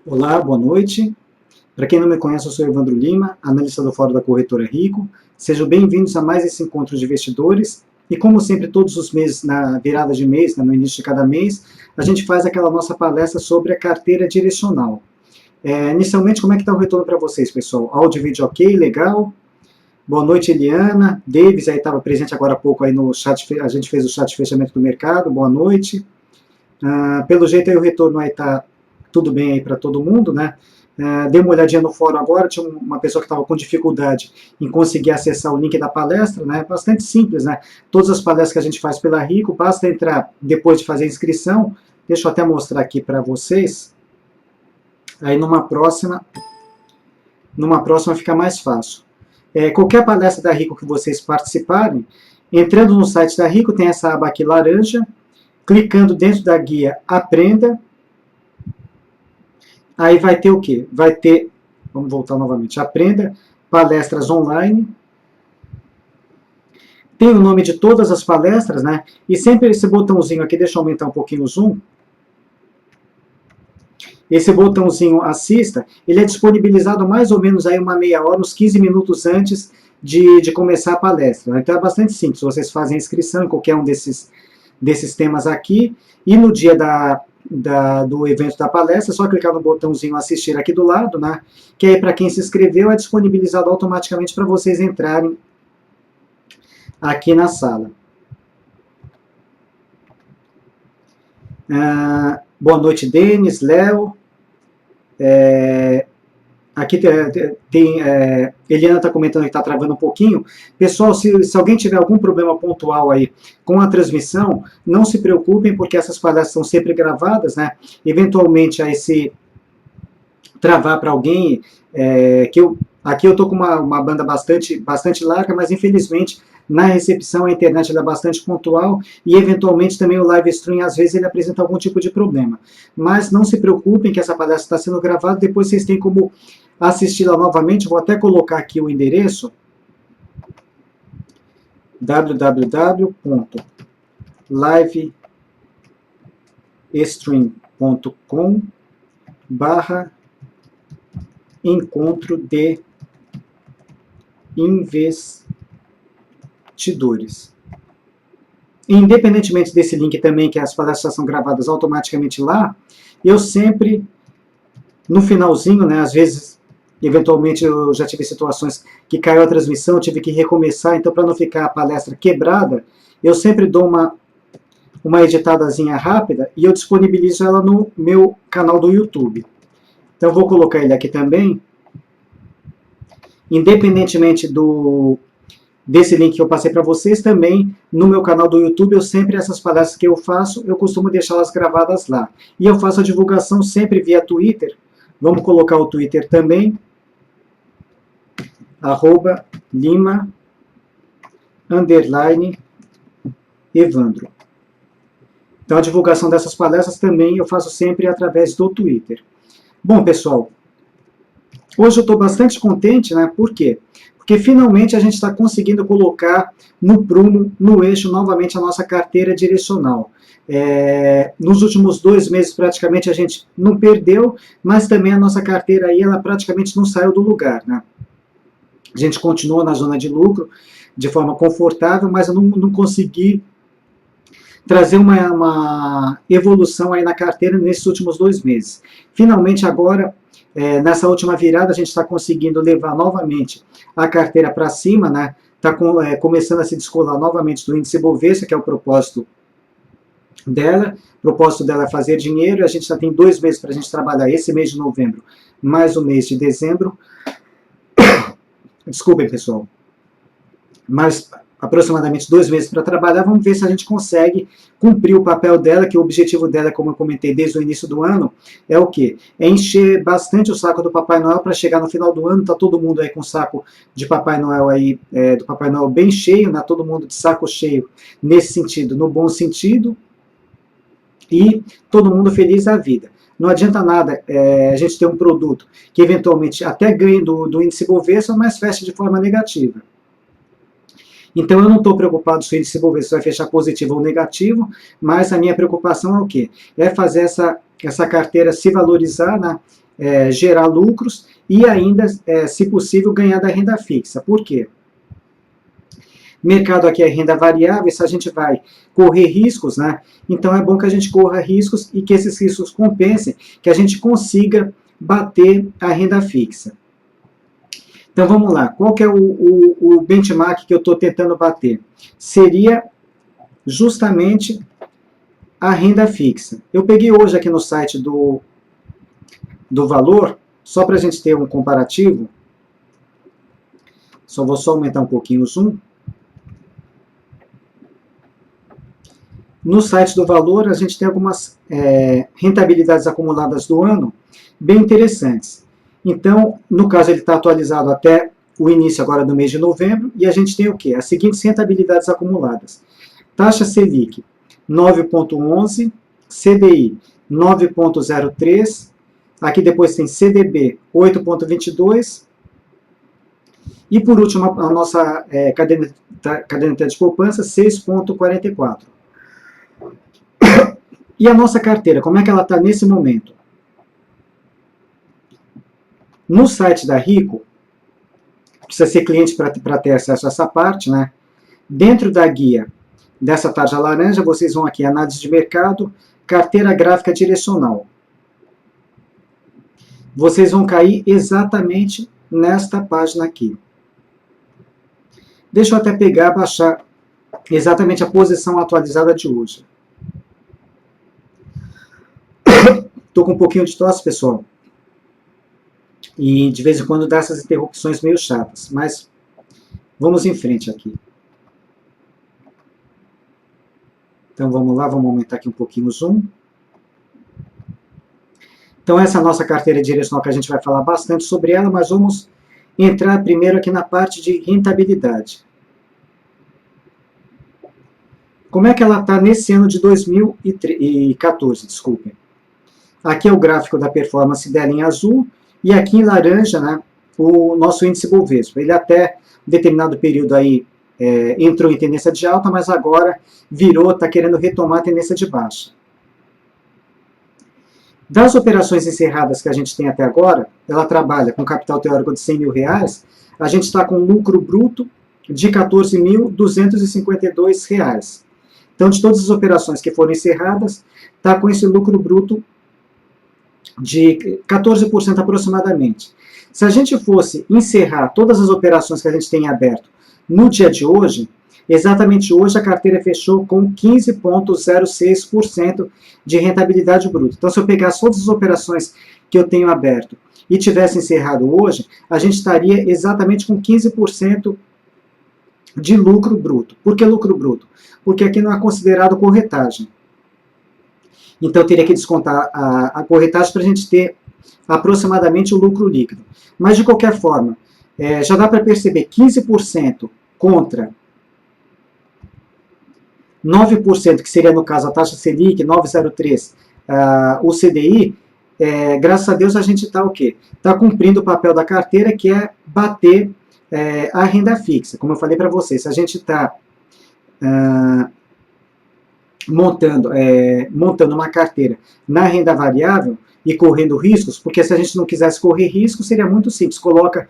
Olá, boa noite. Para quem não me conhece, eu sou Evandro Lima, analista do Fórum da Corretora Rico. Sejam bem-vindos a mais esse encontro de investidores. E como sempre, todos os meses, na virada de mês, no início de cada mês, a gente faz aquela nossa palestra sobre a carteira direcional. Inicialmente, como é que está o retorno para vocês, pessoal? Áudio e vídeo ok, legal? Boa noite, Eliana. Davis aí estava presente agora há pouco aí no chat, a gente fez o chat de fechamento do mercado. Boa noite. Pelo jeito aí o retorno aí está tudo bem aí para todo mundo, né? Dei uma olhadinha no fórum agora, tinha uma pessoa que estava com dificuldade em conseguir acessar o link da palestra, né? Bastante simples, né? Todas as palestras que a gente faz pela Rico, basta entrar depois de fazer a inscrição. Deixa eu até mostrar aqui para vocês. Aí numa próxima fica mais fácil. Qualquer palestra da Rico que vocês participarem, entrando no site da Rico, tem essa aba aqui laranja, clicando dentro da guia Aprenda, aí vai ter o quê? Vai ter, vamos voltar novamente, Aprenda, palestras online, tem o nome de todas as palestras, né? E sempre esse botãozinho aqui, deixa eu aumentar um pouquinho o zoom, esse botãozinho assista, ele é disponibilizado mais ou menos aí uma meia hora, uns 15 minutos antes de começar a palestra, né? Então é bastante simples, vocês fazem a inscrição em qualquer um desses temas aqui, e no dia do evento da palestra, é só clicar no botãozinho assistir aqui do lado, né? Que aí para quem se inscreveu é disponibilizado automaticamente para vocês entrarem aqui na sala. Boa noite, Denis, Léo. Aqui tem Eliana está comentando que está travando um pouquinho. Pessoal, se alguém tiver algum problema pontual aí com a transmissão, não se preocupem, porque essas palestras são sempre gravadas, né? Eventualmente, aí se travar para alguém, aqui eu estou com uma banda bastante larga, mas infelizmente na recepção a internet é bastante pontual e eventualmente também o live stream às vezes ele apresenta algum tipo de problema. Mas não se preocupem que essa palestra está sendo gravada, depois vocês têm como assistir-la novamente. Vou até colocar aqui o endereço www.livestream.com/encontro de investidores. Independentemente desse link também, que as palestras são gravadas automaticamente lá, eu sempre, no finalzinho, né, às vezes, eventualmente eu já tive situações que caiu a transmissão, eu tive que recomeçar, então para não ficar a palestra quebrada, eu sempre dou uma editadazinha rápida e eu disponibilizo ela no meu canal do YouTube. Então vou colocar ele aqui também. Independentemente desse link que eu passei para vocês, também no meu canal do YouTube, essas palestras que eu faço, eu costumo deixá-las gravadas lá. E eu faço a divulgação sempre via Twitter. Vamos colocar o Twitter também, @Lima_Evandro. Então a divulgação dessas palestras também eu faço sempre através do Twitter. Bom, pessoal, hoje eu estou bastante contente, né? Por quê? Porque finalmente a gente está conseguindo colocar no prumo, no eixo, novamente a nossa carteira direcional. Nos últimos 2 meses, praticamente, a gente não perdeu, mas também a nossa carteira aí, ela praticamente não saiu do lugar, né? A gente continua na zona de lucro, de forma confortável, mas eu não consegui trazer uma evolução aí na carteira nesses últimos 2 meses. Finalmente, agora, nessa última virada, a gente está conseguindo levar novamente a carteira para cima, né? Está começando a se descolar novamente do índice Bovespa, que é o propósito dela. O propósito dela é fazer dinheiro, e a gente já tem 2 meses para a gente trabalhar, esse mês de novembro, mais o mês de dezembro. Desculpem, pessoal. Mas aproximadamente 2 meses para trabalhar, vamos ver se a gente consegue cumprir o papel dela, que o objetivo dela, como eu comentei desde o início do ano, é o quê? É encher bastante o saco do Papai Noel para chegar no final do ano, tá todo mundo aí com o saco de Papai Noel aí, do Papai Noel bem cheio, né? Todo mundo de saco cheio nesse sentido, no bom sentido, e todo mundo feliz da vida. Não adianta nada a gente ter um produto que eventualmente até ganhe do índice Bovespa, mas feche de forma negativa. Então eu não estou preocupado se o índice Bovespa vai fechar positivo ou negativo, mas a minha preocupação é o quê? É fazer essa carteira se valorizar, né? gerar lucros e ainda, se possível, ganhar da renda fixa. Por quê? Mercado aqui é renda variável, se a gente vai correr riscos, né? Então é bom que a gente corra riscos e que esses riscos compensem, que a gente consiga bater a renda fixa. Então vamos lá, qual que é o benchmark que eu estou tentando bater? Seria justamente a renda fixa. Eu peguei hoje aqui no site do Valor, só para a gente ter um comparativo, vou só aumentar um pouquinho o zoom. No site do Valor, a gente tem algumas rentabilidades acumuladas do ano bem interessantes. Então, no caso, ele está atualizado até o início agora do mês de novembro, e a gente tem o quê? As seguintes rentabilidades acumuladas. Taxa Selic, 9,11, CDI, 9,03, aqui depois tem CDB, 8,22, e por último, a nossa caderneta de poupança, 6,44. E a nossa carteira, como é que ela está nesse momento? No site da Rico, precisa ser cliente para ter acesso a essa parte, né? Dentro da guia dessa tarja laranja, vocês vão aqui, análise de mercado, carteira gráfica direcional. Vocês vão cair exatamente nesta página aqui. Deixa eu até pegar, baixar exatamente a posição atualizada de hoje. Estou com um pouquinho de tosse, pessoal. E de vez em quando dá essas interrupções meio chatas. Mas vamos em frente aqui. Então vamos lá, vamos aumentar aqui um pouquinho o zoom. Então essa é a nossa carteira direcional que a gente vai falar bastante sobre ela, mas vamos entrar primeiro aqui na parte de rentabilidade. Como é que ela está nesse ano de 2014, desculpem. Aqui é o gráfico da performance dela em azul, e aqui em laranja, né, o nosso índice Bovespa. Ele até um determinado período aí entrou em tendência de alta, mas agora virou, está querendo retomar a tendência de baixa. Das operações encerradas que a gente tem até agora, ela trabalha com capital teórico de R$100 mil, a gente está com lucro bruto de R$14.252. Então, de todas as operações que foram encerradas, está com esse lucro bruto de 14% aproximadamente. Se a gente fosse encerrar todas as operações que a gente tem aberto no dia de hoje, exatamente hoje a carteira fechou com 15,06% de rentabilidade bruta. Então, se eu pegasse todas as operações que eu tenho aberto e tivesse encerrado hoje, a gente estaria exatamente com 15% de lucro bruto. Por que lucro bruto? Porque aqui não é considerado corretagem. Então, eu teria que descontar a corretagem para a gente ter aproximadamente o lucro líquido. Mas, de qualquer forma, já dá para perceber 15% contra 9%, que seria, no caso, a taxa Selic, 9,03%, o CDI, graças a Deus a gente está o quê? Está cumprindo o papel da carteira, que é bater a renda fixa. Como eu falei para vocês, se a gente está montando uma carteira na renda variável e correndo riscos, porque se a gente não quisesse correr riscos, seria muito simples, coloca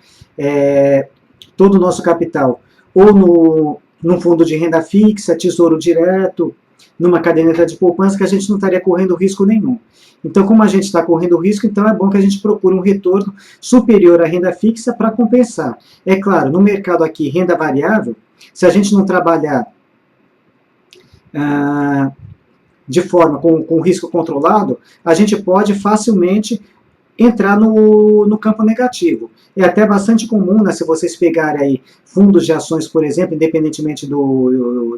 todo o nosso capital ou num fundo de renda fixa, tesouro direto, numa caderneta de poupança, que a gente não estaria correndo risco nenhum. Então, como a gente está correndo risco, então é bom que a gente procure um retorno superior à renda fixa para compensar. É claro, no mercado aqui, renda variável, se a gente não trabalhar de forma com risco controlado, a gente pode facilmente entrar no campo negativo. É até bastante comum, né, se vocês pegarem aí fundos de ações, por exemplo, independentemente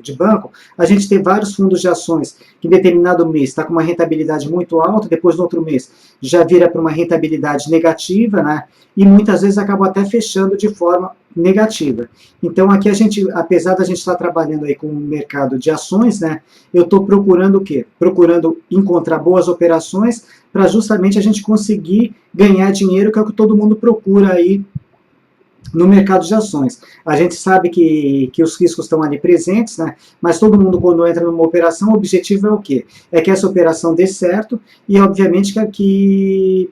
de banco, a gente tem vários fundos de ações que em determinado mês está com uma rentabilidade muito alta, depois no outro mês já vira para uma rentabilidade negativa, né, e muitas vezes acaba até fechando de forma negativa. Então aqui a gente, apesar da gente estar trabalhando aí com o mercado de ações, né, eu estou procurando o quê? Procurando encontrar boas operações para justamente a gente conseguir ganhar dinheiro, que é o que todo mundo procura aí no mercado de ações. A gente sabe que os riscos estão ali presentes, né? Mas todo mundo, quando entra numa operação, o objetivo é o quê? É que essa operação dê certo e, obviamente, que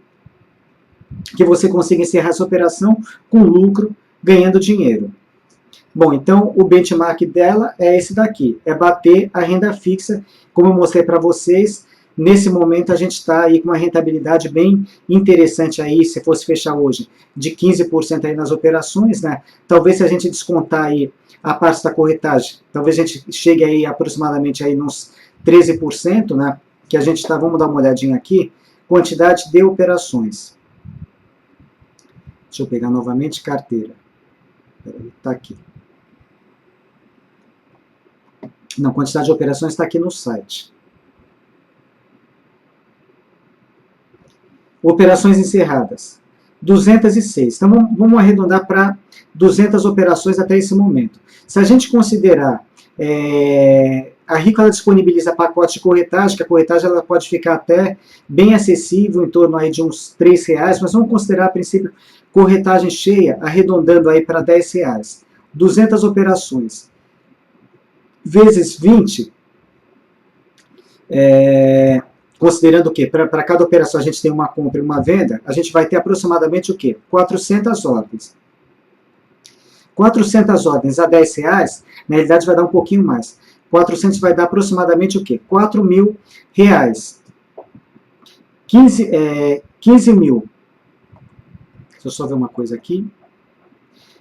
que você consiga encerrar essa operação com lucro, ganhando dinheiro. Bom, então o benchmark dela é esse daqui, é bater a renda fixa, como eu mostrei para vocês. Nesse momento a gente está aí com uma rentabilidade bem interessante aí, se fosse fechar hoje, de 15% aí nas operações, né? Talvez se a gente descontar aí a parte da corretagem, talvez a gente chegue aí aproximadamente aí nos 13%, né? Que a gente está, vamos dar uma olhadinha aqui, quantidade de operações. Deixa eu pegar novamente carteira. Está aqui. Não, quantidade de operações está aqui no site. Operações encerradas, 206. Então, vamos arredondar para 200 operações até esse momento. Se a gente considerar, a Rico ela disponibiliza pacote de corretagem, que a corretagem ela pode ficar até bem acessível, em torno aí de uns R$3, mas vamos considerar, a princípio, corretagem cheia, arredondando aí para R$10. 200 operações, vezes 20, considerando o quê? Para cada operação a gente tem uma compra e uma venda, a gente vai ter aproximadamente o quê? 400 ordens. 400 ordens a R$10, na realidade vai dar um pouquinho mais. 400 vai dar aproximadamente o quê? R$4.000. 15 mil. Deixa eu só ver uma coisa aqui.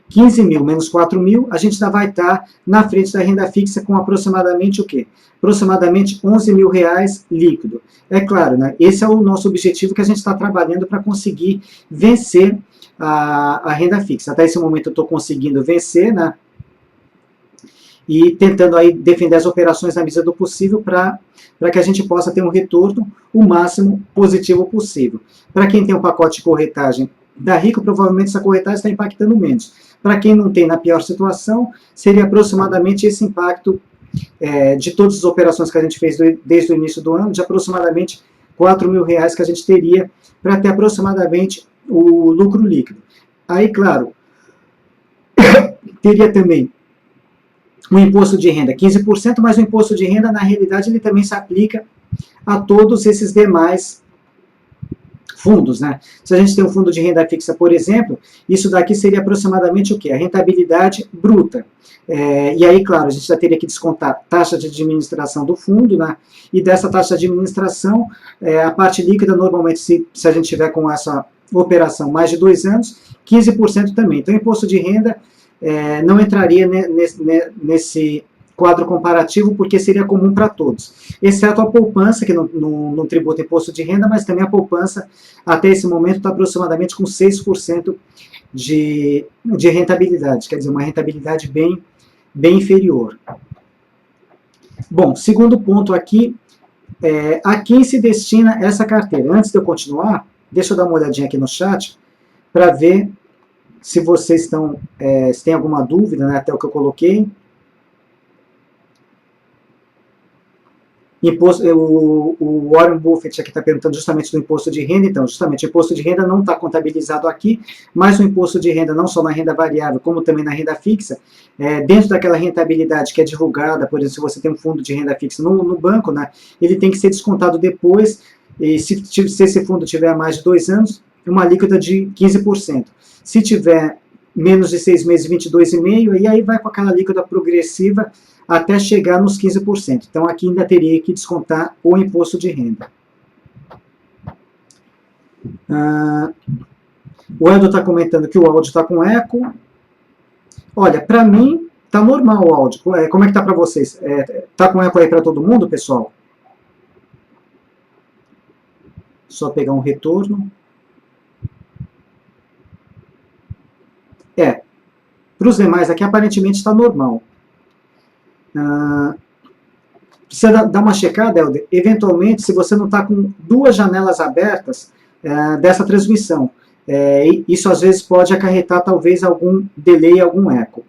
15 mil menos 4 mil, a gente ainda vai estar na frente da renda fixa com aproximadamente o quê? Aproximadamente R$11.000 líquido. É claro, né? Esse é o nosso objetivo que a gente está trabalhando para conseguir vencer a renda fixa. Até esse momento eu estou conseguindo vencer, né? E tentando aí defender as operações na medida do possível para que a gente possa ter um retorno o máximo positivo possível. Para quem tem um pacote de corretagem da Rico, provavelmente essa corretagem está impactando menos. Para quem não tem, na pior situação, seria aproximadamente esse impacto de todas as operações que a gente fez desde o início do ano, de aproximadamente R$4.000 que a gente teria para ter aproximadamente o lucro líquido. Aí, claro, teria também o imposto de renda 15%, mas o imposto de renda, na realidade, ele também se aplica a todos esses demais fundos, né? Se a gente tem um fundo de renda fixa, por exemplo, isso daqui seria aproximadamente o quê? A rentabilidade bruta. E aí, claro, a gente já teria que descontar taxa de administração do fundo, né? E dessa taxa de administração, a parte líquida, normalmente, se a gente tiver com essa operação mais de 2 anos, 15% também. Então, o imposto de renda não entraria nesse quadro comparativo, porque seria comum para todos, exceto a poupança, que não tributa imposto de renda, mas também a poupança, até esse momento, está aproximadamente com 6% de rentabilidade, quer dizer, uma rentabilidade bem inferior. Bom, segundo ponto aqui, a quem se destina essa carteira? Antes de eu continuar, deixa eu dar uma olhadinha aqui no chat, para ver se vocês estão, se tem alguma dúvida, né, até o que eu coloquei. O Warren Buffett aqui está perguntando justamente do imposto de renda. Então, justamente, o imposto de renda não está contabilizado aqui, mas o imposto de renda, não só na renda variável, como também na renda fixa, dentro daquela rentabilidade que é divulgada, por exemplo, se você tem um fundo de renda fixa no banco, né, ele tem que ser descontado depois, e se esse fundo tiver mais de 2 anos, uma alíquota de 15%. Se tiver menos de 6 meses, 22,5%, e aí vai com aquela alíquota progressiva até chegar nos 15%. Então, aqui ainda teria que descontar o imposto de renda. O Eldo está comentando que o áudio está com eco. Olha, para mim, está normal o áudio. Como é que está para vocês? Está com eco aí para todo mundo, pessoal? Só pegar um retorno. Para os demais aqui, aparentemente está normal. Precisa dar uma checada, Helder, eventualmente, se você não está com 2 janelas abertas dessa transmissão. Isso às vezes pode acarretar talvez algum delay, algum eco.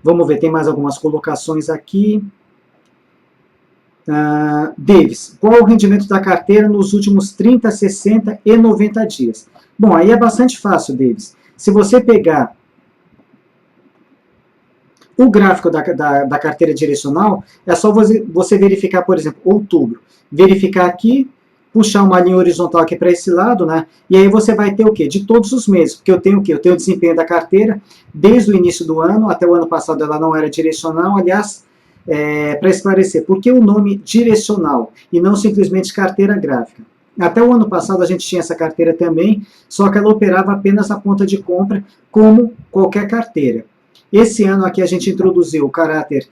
Vamos ver, tem mais algumas colocações aqui. Davis, qual o rendimento da carteira nos últimos 30, 60 e 90 dias? Bom, aí é bastante fácil, Davis. Se você pegar o gráfico da carteira direcional, é só você verificar, por exemplo, outubro. Verificar aqui, puxar uma linha horizontal aqui para esse lado, né? E aí você vai ter o quê? De todos os meses, porque eu tenho o quê? Eu tenho o desempenho da carteira desde o início do ano, até o ano passado ela não era direcional, aliás, para esclarecer, por que o nome direcional e não simplesmente carteira gráfica? Até o ano passado a gente tinha essa carteira também, só que ela operava apenas a ponta de compra, como qualquer carteira. Esse ano aqui a gente introduziu o caráter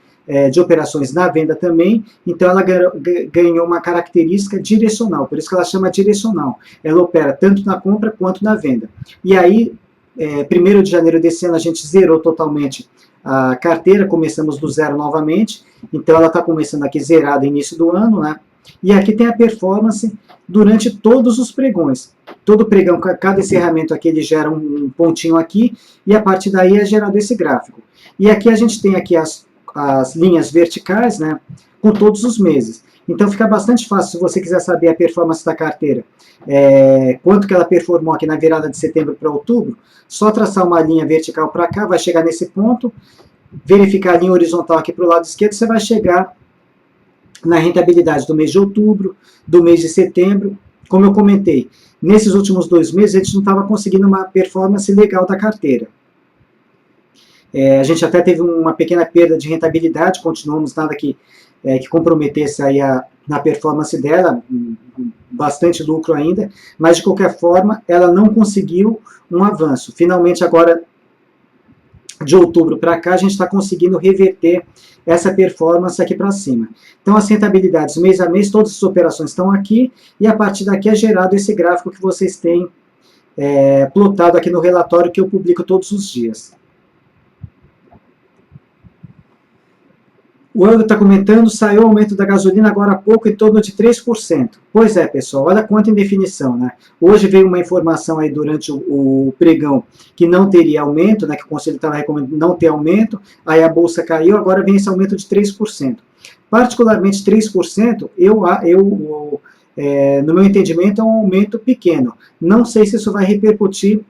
de operações na venda também, então ela ganhou uma característica direcional, por isso que ela chama direcional. Ela opera tanto na compra quanto na venda. E aí, 1º de janeiro desse ano, a gente zerou totalmente a carteira, começamos do zero novamente, então ela está começando aqui zerada no início do ano, né? E aqui tem a performance durante todos os pregões. Todo pregão, cada encerramento aqui, ele gera um pontinho aqui, e a partir daí é gerado esse gráfico. E aqui a gente tem aqui as linhas verticais, né, com todos os meses. Então fica bastante fácil, se você quiser saber a performance da carteira, quanto que ela performou aqui na virada de setembro para outubro, só traçar uma linha vertical para cá, vai chegar nesse ponto, verificar a linha horizontal aqui para o lado esquerdo, você vai chegar na rentabilidade do mês de outubro, do mês de setembro. Como eu comentei, nesses últimos 2 meses a gente não estava conseguindo uma performance legal da carteira. A gente até teve uma pequena perda de rentabilidade, continuamos nada que comprometesse aí na performance dela, bastante lucro ainda, mas de qualquer forma ela não conseguiu um avanço. Finalmente agora, de outubro para cá, a gente está conseguindo reverter essa performance aqui para cima. Então as rentabilidades mês a mês, todas as operações estão aqui, e a partir daqui é gerado esse gráfico que vocês têm plotado aqui no relatório que eu publico todos os dias. O Elder está comentando, saiu o aumento da gasolina agora há pouco em torno de 3%. Pois é, pessoal, olha quanta indefinição, né? Hoje veio uma informação aí durante o pregão que não teria aumento, né, que o Conselho estava recomendando não ter aumento, aí a Bolsa caiu, agora vem esse aumento de 3%. Particularmente 3%, no meu entendimento, é um aumento pequeno. Não sei se isso vai repercutir,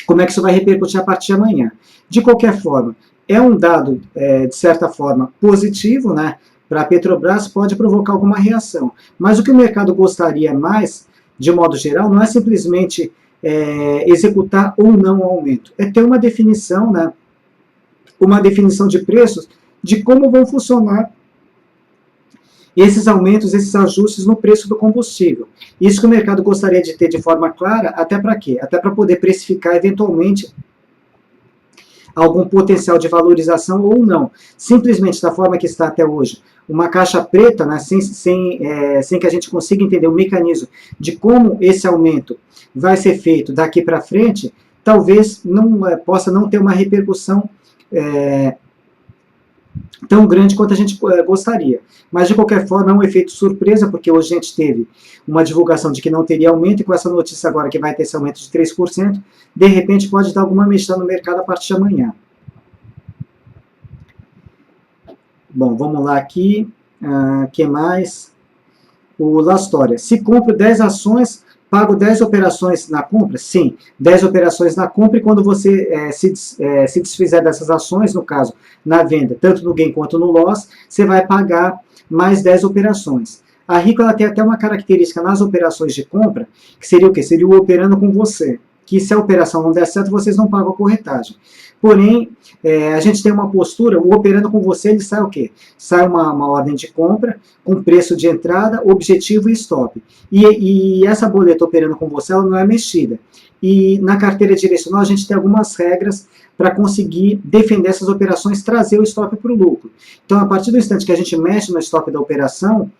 como é que isso vai repercutir a partir de amanhã. De qualquer forma, é um dado, de certa forma, positivo, né? Para a Petrobras pode provocar alguma reação. Mas o que o mercado gostaria mais, de modo geral, não é simplesmente executar ou não o aumento. É ter uma definição, né? Uma definição de preços de como vão funcionar esses aumentos, esses ajustes no preço do combustível. Isso que o mercado gostaria de ter de forma clara, até para quê? Até para poder precificar eventualmente algum potencial de valorização ou não. Simplesmente da forma que está até hoje, uma caixa preta, né, sem que a gente consiga entender o mecanismo de como esse aumento vai ser feito daqui para frente, talvez possa não ter uma repercussão tão grande quanto a gente gostaria. Mas, de qualquer forma, é um efeito surpresa, porque hoje a gente teve uma divulgação de que não teria aumento, e com essa notícia agora que vai ter esse aumento de 3%, de repente pode dar alguma mexida no mercado a partir de amanhã. Bom, vamos lá aqui. Que mais? O Lastória. Se compro 10 ações, pago 10 operações na compra? Sim, 10 operações na compra, e quando você se desfizer dessas ações, no caso, na venda, tanto no gain quanto no loss, você vai pagar mais 10 operações. A Rico ela tem até uma característica nas operações de compra, que seria o quê? Seria o operando com você. Que se a operação não der certo, vocês não pagam a corretagem. Porém, a gente tem uma postura, o operando com você, ele sai o quê? Sai uma ordem de compra, com preço de entrada, objetivo e stop. E essa boleta operando com você, ela não é mexida. E na carteira direcional, a gente tem algumas regras para conseguir defender essas operações, trazer o stop para o lucro. Então, a partir do instante que a gente mexe no stop da operação,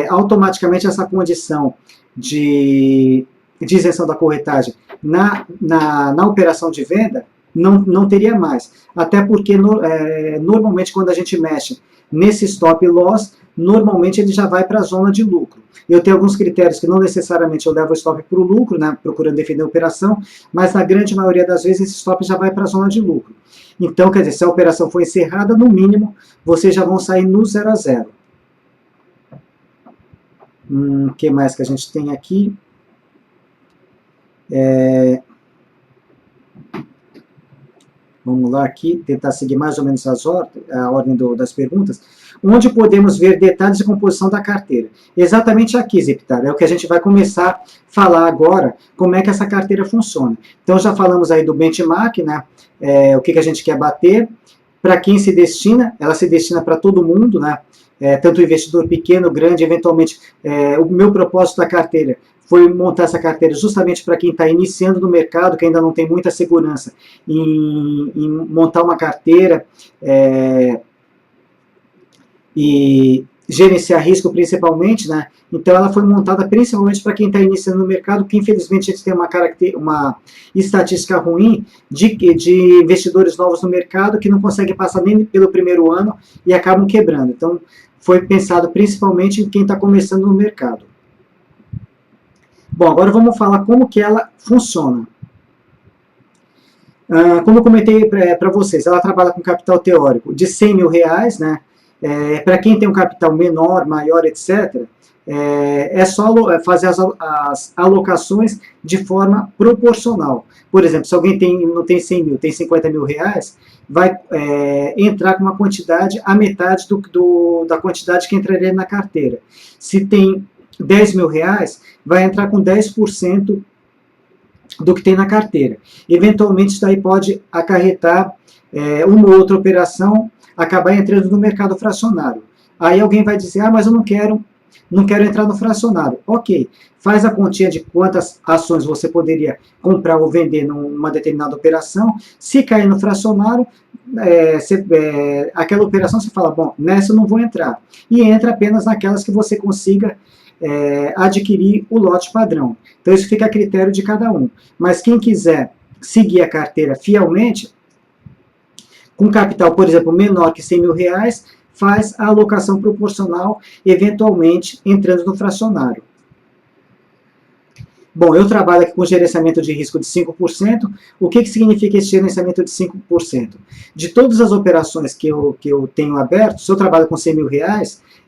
automaticamente essa condição de isenção da corretagem na operação de venda não teria mais. Até porque, normalmente, quando a gente mexe nesse stop loss, normalmente ele já vai para a zona de lucro. Eu tenho alguns critérios que não necessariamente eu levo o stop para o lucro, né, procurando defender a operação, mas na grande maioria das vezes esse stop já vai para a zona de lucro. Então, quer dizer, se a operação for encerrada, no mínimo, vocês já vão sair no 0 a 0. O que mais que a gente tem aqui? Vamos lá aqui, tentar seguir mais ou menos a ordem das perguntas. onde podemos ver detalhes de composição da carteira. Exatamente aqui, Ziptar, é o que a gente vai começar a falar agora, como é que essa carteira funciona. Então, já falamos aí do benchmark, né? O que a gente quer bater, para quem se destina, ela se destina para todo mundo, né? Tanto investidor pequeno, grande, eventualmente, o meu propósito da carteira foi montar essa carteira justamente para quem está iniciando no mercado, que ainda não tem muita segurança em montar uma carteira e gerenciar risco principalmente, né? Então ela foi montada principalmente para quem está iniciando no mercado, que infelizmente a gente tem uma estatística ruim de investidores novos no mercado que não conseguem passar nem pelo primeiro ano e acabam quebrando. Então foi pensado principalmente em quem está começando no mercado. Bom, agora vamos falar como que ela funciona. Como eu comentei para vocês, ela trabalha com capital teórico de R$100 mil, né? Para quem tem um capital menor, maior, etc., é só fazer as alocações de forma proporcional. Por exemplo, se alguém não tem 100 mil, tem R$50 mil, vai entrar com uma quantidade, a metade da quantidade que entraria na carteira. Se tem R$10 mil, vai entrar com 10% do que tem na carteira. Eventualmente, isso daí pode acarretar uma ou outra operação, acabar entrando no mercado fracionário. Aí alguém vai dizer, mas eu não quero entrar no fracionário. Ok, faz a continha de quantas ações você poderia comprar ou vender numa determinada operação. Se cair no fracionário, aquela operação você fala, bom, nessa eu não vou entrar. E entra apenas naquelas que você consiga adquirir o lote padrão. Então isso fica a critério de cada um. Mas quem quiser seguir a carteira fielmente, com capital, por exemplo, menor que R$100 mil, faz a alocação proporcional, eventualmente entrando no fracionário. Bom, eu trabalho aqui com gerenciamento de risco de 5%. O que significa esse gerenciamento de 5%? De todas as operações que eu tenho aberto, se eu trabalho com R$100 mil,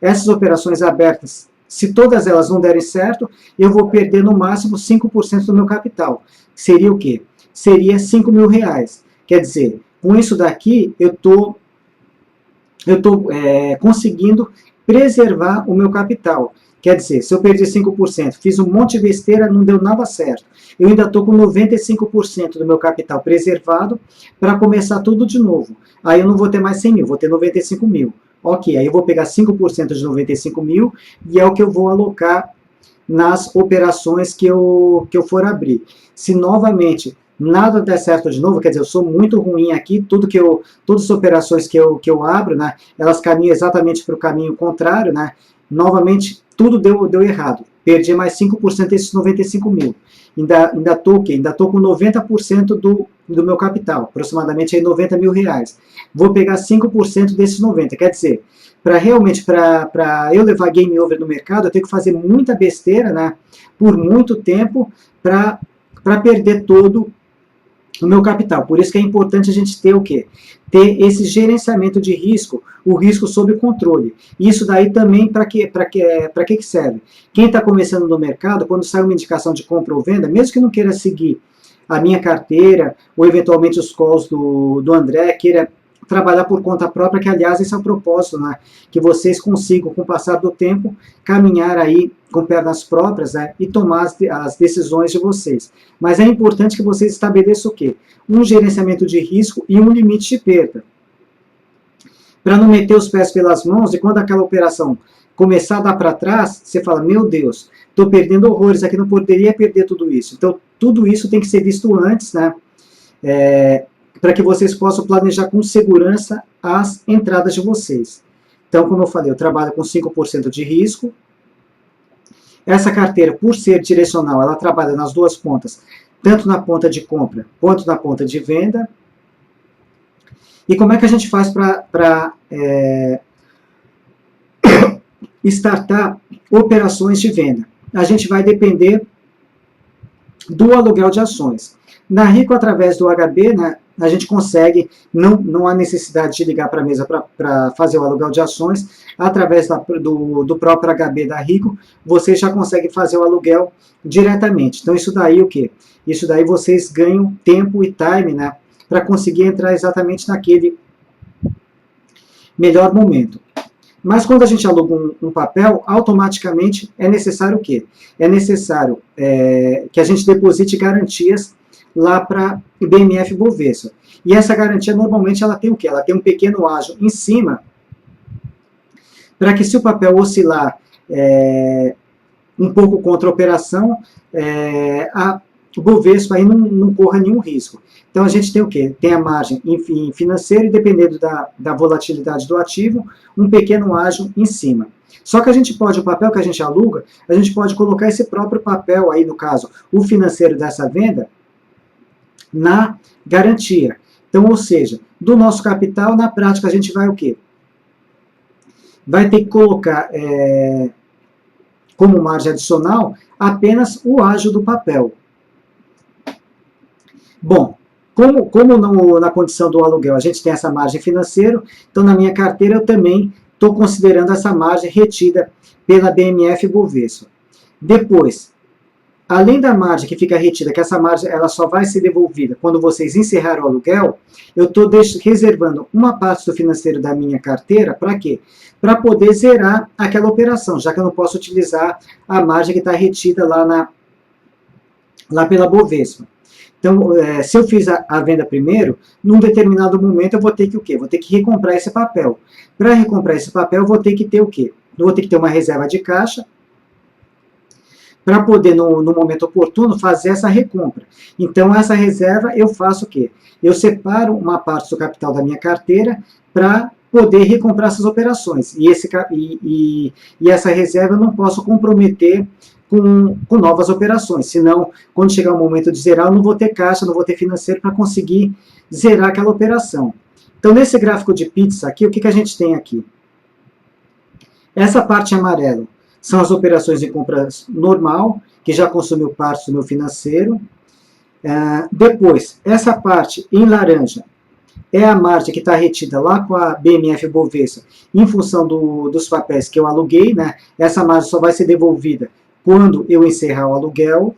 essas operações abertas, se todas elas não derem certo, eu vou perder no máximo 5% do meu capital. Seria o quê? Seria R$5 mil. Quer dizer, com isso daqui, eu estou conseguindo preservar o meu capital. Quer dizer, se eu perdi 5%, fiz um monte de besteira, não deu nada certo. Eu ainda estou com 95% do meu capital preservado para começar tudo de novo. Aí eu não vou ter mais 100 mil, vou ter 95 mil. Ok, aí eu vou pegar 5% de 95 mil e é o que eu vou alocar nas operações que eu for abrir. Se novamente nada der certo de novo, quer dizer, eu sou muito ruim aqui, todas as operações que eu abro, né, elas caminham exatamente para o caminho contrário, né, novamente tudo deu errado, perdi mais 5% desses 95 mil, ainda estou o quê? Ainda estou com 90% do meu capital, aproximadamente aí 90 mil reais, vou pegar 5% desses 90, quer dizer, para eu levar game over no mercado, eu tenho que fazer muita besteira, né, por muito tempo, para perder todo o meu capital. Por isso que é importante a gente ter o quê? Ter esse gerenciamento de risco, o risco sob controle. Isso daí também para que serve? Quem está começando no mercado, quando sai uma indicação de compra ou venda, mesmo que não queira seguir a minha carteira, ou eventualmente os calls do André, queira trabalhar por conta própria, que aliás esse é o propósito, né? Que vocês consigam, com o passar do tempo, caminhar aí com pernas próprias, né? E tomar as decisões de vocês. Mas é importante que vocês estabeleçam o quê? Um gerenciamento de risco e um limite de perda. Para não meter os pés pelas mãos e quando aquela operação começar a dar para trás, você fala, meu Deus, estou perdendo horrores aqui, não poderia perder tudo isso. Então, tudo isso tem que ser visto antes, né? Para que vocês possam planejar com segurança as entradas de vocês. Então, como eu falei, eu trabalho com 5% de risco. Essa carteira, por ser direcional, ela trabalha nas duas pontas, tanto na ponta de compra quanto na ponta de venda. E como é que a gente faz para startar operações de venda? A gente vai depender do aluguel de ações. Na Rico, através do HB, né, a gente consegue, não há necessidade de ligar para a mesa para fazer o aluguel de ações, através do próprio HB da Rico, você já consegue fazer o aluguel diretamente. Então isso daí o quê? Isso daí vocês ganham tempo e time, né, para conseguir entrar exatamente naquele melhor momento. Mas quando a gente aluga um papel, automaticamente é necessário o quê? É necessário que a gente deposite garantias lá para o BMF Bovespa. E essa garantia, normalmente, ela tem o quê? Ela tem um pequeno ágio em cima, para que se o papel oscilar um pouco contra a operação, o Bovespa aí não corra nenhum risco. Então a gente tem o quê? Tem a margem financeira e, dependendo da volatilidade do ativo, um pequeno ágio em cima. Só que a gente pode, o papel que a gente aluga, a gente pode colocar esse próprio papel aí, no caso, o financeiro dessa venda, na garantia. Então, ou seja, do nosso capital, na prática, a gente vai o quê? Vai ter que colocar como margem adicional apenas o ágio do papel. Bom, como na condição do aluguel a gente tem essa margem financeira, então na minha carteira eu também estou considerando essa margem retida pela BMF Bovespa. Depois, além da margem que fica retida, que essa margem ela só vai ser devolvida quando vocês encerrarem o aluguel, eu estou reservando uma parte do financeiro da minha carteira, para quê? Para poder zerar aquela operação, já que eu não posso utilizar a margem que está retida lá pela Bovespa. Então, se eu fiz a venda primeiro, num determinado momento eu vou ter que o quê? Vou ter que recomprar esse papel. Para recomprar esse papel, eu vou ter que ter o quê? Eu vou ter que ter uma reserva de caixa, para poder, no momento oportuno, fazer essa recompra. Então, essa reserva eu faço o quê? Eu separo uma parte do capital da minha carteira para poder recomprar essas operações. E essa reserva eu não posso comprometer com novas operações, senão, quando chegar o momento de zerar, eu não vou ter caixa, não vou ter financeiro para conseguir zerar aquela operação. Então, nesse gráfico de pizza aqui, o que a gente tem aqui? Essa parte amarela são as operações de compras normal, que já consumiu parte do meu financeiro. Depois, essa parte em laranja é a margem que está retida lá com a BMF Bovespa, em função dos papéis que eu aluguei, né? Essa margem só vai ser devolvida quando eu encerrar o aluguel.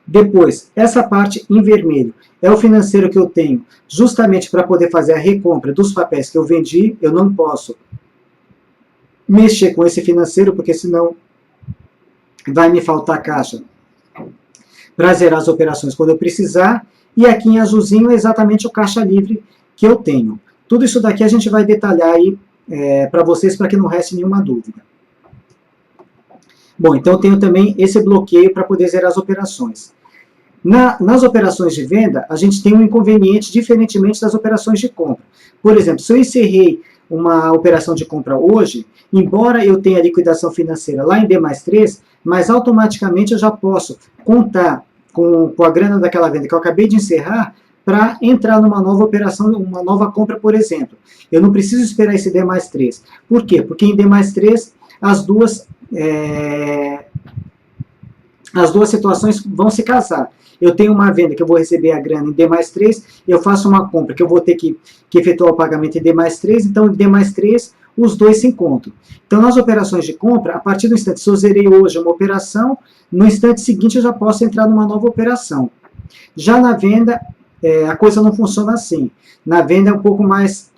Depois, essa parte em vermelho é o financeiro que eu tenho justamente para poder fazer a recompra dos papéis que eu vendi. Eu não posso mexer com esse financeiro, porque senão vai me faltar caixa para zerar as operações quando eu precisar. E aqui em azulzinho é exatamente o caixa livre que eu tenho. Tudo isso daqui a gente vai detalhar aí para vocês, para que não reste nenhuma dúvida. Bom, então eu tenho também esse bloqueio para poder zerar as operações. Nas operações de venda, a gente tem um inconveniente diferentemente das operações de compra. Por exemplo, se eu encerrei uma operação de compra hoje, embora eu tenha liquidação financeira lá em D+3, mas automaticamente eu já posso contar com a grana daquela venda que eu acabei de encerrar para entrar numa nova operação, uma nova compra, por exemplo. Eu não preciso esperar esse D+3. Por quê? Porque em D+3 as duas situações vão se casar. Eu tenho uma venda que eu vou receber a grana em D+3, eu faço uma compra que eu vou ter que efetuar o pagamento em D+3, então em D+3 os dois se encontram. Então nas operações de compra, a partir do instante, se eu zerei hoje uma operação, no instante seguinte eu já posso entrar numa nova operação. Já na venda, a coisa não funciona assim. Na venda é um pouco mais